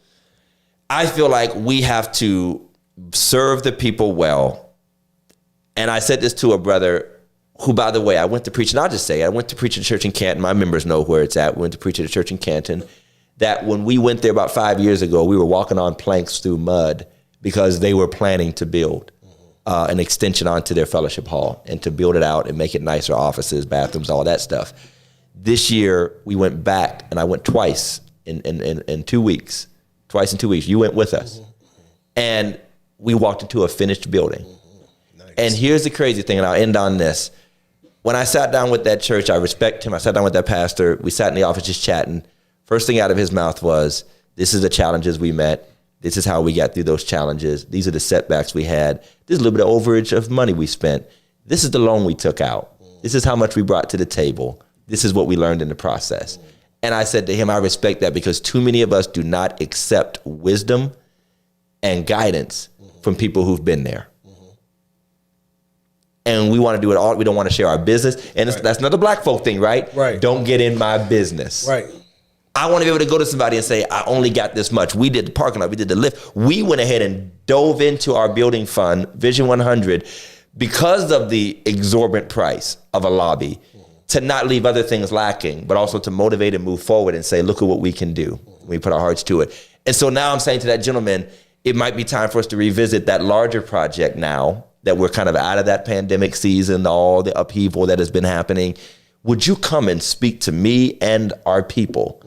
I feel like we have to serve the people well. And I said this to a brother who, by the way, I went to preach, and I'll just say, I went to preach at a church in Canton. My members know where it's at. We went to preach at a church in Canton. That when we went there about 5 years ago, we were walking on planks through mud because they were planning to build an extension onto their fellowship hall and to build it out and make it nicer, offices, bathrooms, all that stuff. This year, we went back, and I went twice in 2 weeks. Twice in 2 weeks. You went with us. And we walked into a finished building. Nice. And here's the crazy thing, and I'll end on this. When I sat down with that church, I respect him. I sat down with that pastor. We sat in the office just chatting. First thing out of his mouth was, this is the challenges we met. This is how we got through those challenges. These are the setbacks we had. This is a little bit of overage of money we spent. This is the loan we took out. This is how much we brought to the table. This is what we learned in the process. And I said to him, I respect that because too many of us do not accept wisdom and guidance from people who've been there. And we want to do it all. We don't want to share our business. And that's another black folk thing, right? Right. Don't get in my business. Right. I want to be able to go to somebody and say, I only got this much. We did the parking lot, we did the lift. We went ahead and dove into our building fund, Vision 100, because of the exorbitant price of a lobby, to not leave other things lacking, but also to motivate and move forward and say, look at what we can do. We put our hearts to it. And so now I'm saying to that gentleman, it might be time for us to revisit that larger project now that we're kind of out of that pandemic season, all the upheaval that has been happening. Would you come and speak to me and our people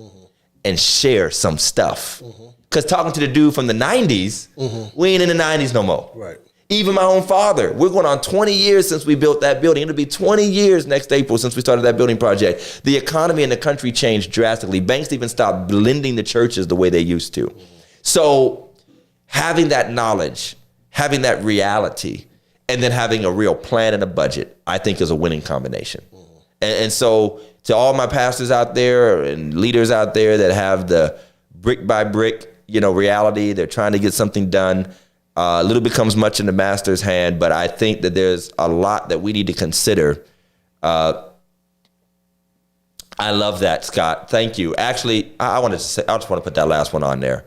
and share some stuff? Because talking to the dude from the 90s, we ain't in the 90s no more. Right. Even my own father, we're going on 20 years since we built that building. It'll be 20 years next April since we started that building project. The economy in the country changed drastically. Banks even stopped lending to churches the way they used to. So having that knowledge, having that reality, and then having a real plan and a budget, I think is a winning combination. And so to all my pastors out there and leaders out there that have the brick by brick, reality, they're trying to get something done. Little becomes much in the master's hand, but I think that there's a lot that we need to consider. I love that, Scott. Thank you. Actually, I just want to put that last one on there.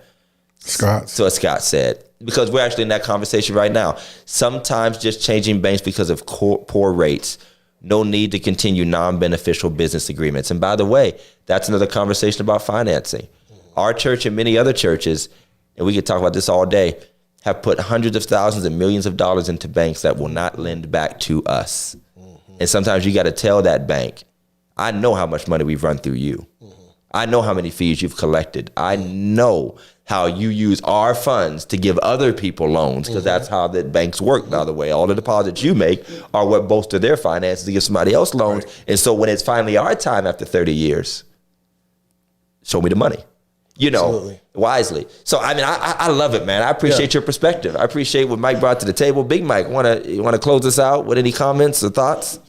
Scott. So what Scott said, because we're actually in that conversation right now. Sometimes just changing banks because of poor rates. No need to continue non-beneficial business agreements. And by the way, that's another conversation about financing. Our church and many other churches, and we could talk about this all day, have put hundreds of thousands and millions of dollars into banks that will not lend back to us. And sometimes you got to tell that bank, I know how much money we've run through you. I know how many fees you've collected. I know how you use our funds to give other people loans, because that's how the banks work, by the way. All the deposits you make are what bolster their finances to give somebody else loans. Right. And so when it's finally our time after 30 years, show me the money. Absolutely. Wisely. So I love it, man. I appreciate your perspective. I appreciate what Mike brought to the table. Big Mike, want to close us out with any comments or thoughts?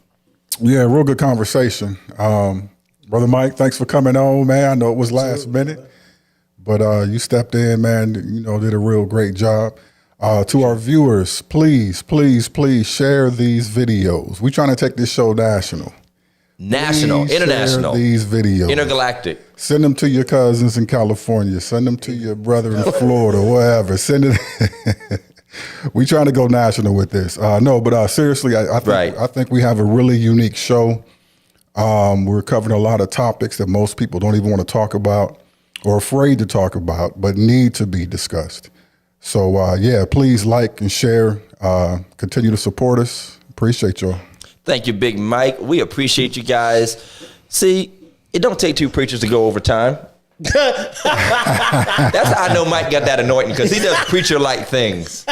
Yeah, real good conversation. Brother Mike, thanks for coming on, man. I know it was last minute, but you stepped in, man. Did a real great job. To our viewers, please, please, please share these videos. We're trying to take this show national. Please International. Share these videos. Intergalactic. Send them to your cousins in California. Send them to your brother in Florida, wherever. Send it. We trying to go national with this. Seriously, I think we have a really unique show. We're covering a lot of topics that most people don't even want to talk about or afraid to talk about, but need to be discussed. So, please like and share. Continue to support us. Appreciate y'all. Thank you, Big Mike. We appreciate you guys. See, it don't take two preachers to go over time. That's how I know Mike got that anointing, because he does preacher-like things.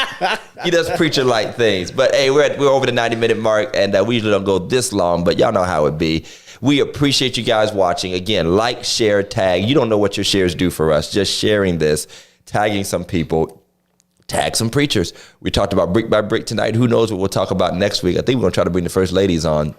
But hey, we're over the 90-minute mark, and we usually don't go this long, but y'all know how it be. We appreciate you guys watching. Again, like, share, tag. You don't know what your shares do for us. Just sharing this, tagging some people. Tag some preachers. We talked about brick by brick tonight. Who knows what we'll talk about next week? I think we're going to try to bring the first ladies on.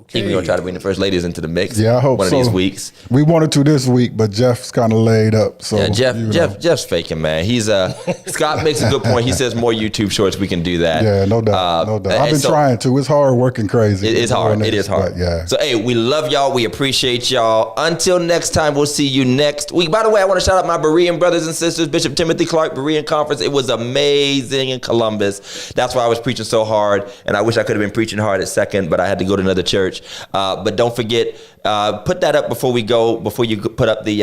Okay. We're going to try to bring the first ladies into the mix. Yeah, I hope one so. of these weeks. We wanted to this week, but Jeff's kind of laid up. So yeah, Jeff's faking, man. He's Scott makes a good point. He says more YouTube shorts. We can do that. Yeah, no doubt. I've been trying to. It's hard working crazy. It is hard. It is hard. Yeah. So hey, we love y'all. We appreciate y'all. Until next time, we'll see you next week. By the way, I want to shout out my Berean brothers and sisters, Bishop Timothy Clark Berean Conference. It was amazing in Columbus. That's why I was preaching so hard, and I wish I could have been preaching hard at second, but I had to go to another church. But don't forget, put that up before we go. Before you put up the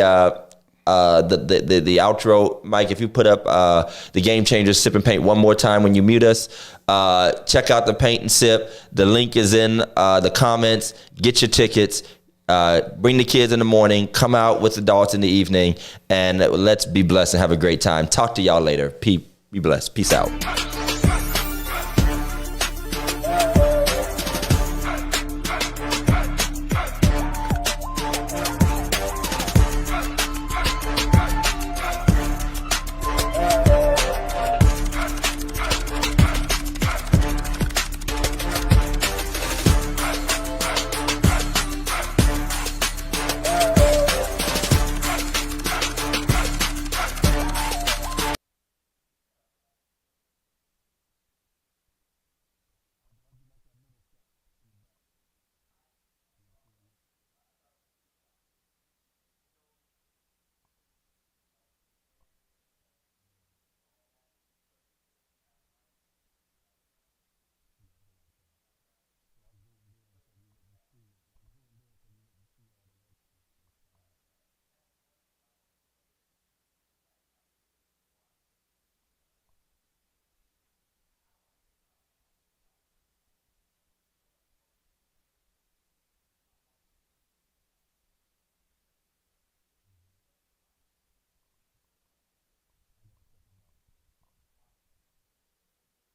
outro, Mike. If you put up the Game Changers Sip and Paint one more time when you mute us, check out the Paint and Sip. The link is in the comments. Get your tickets. Bring the kids in the morning. Come out with adults in the evening, and let's be blessed and have a great time. Talk to y'all later. Be blessed. Peace out.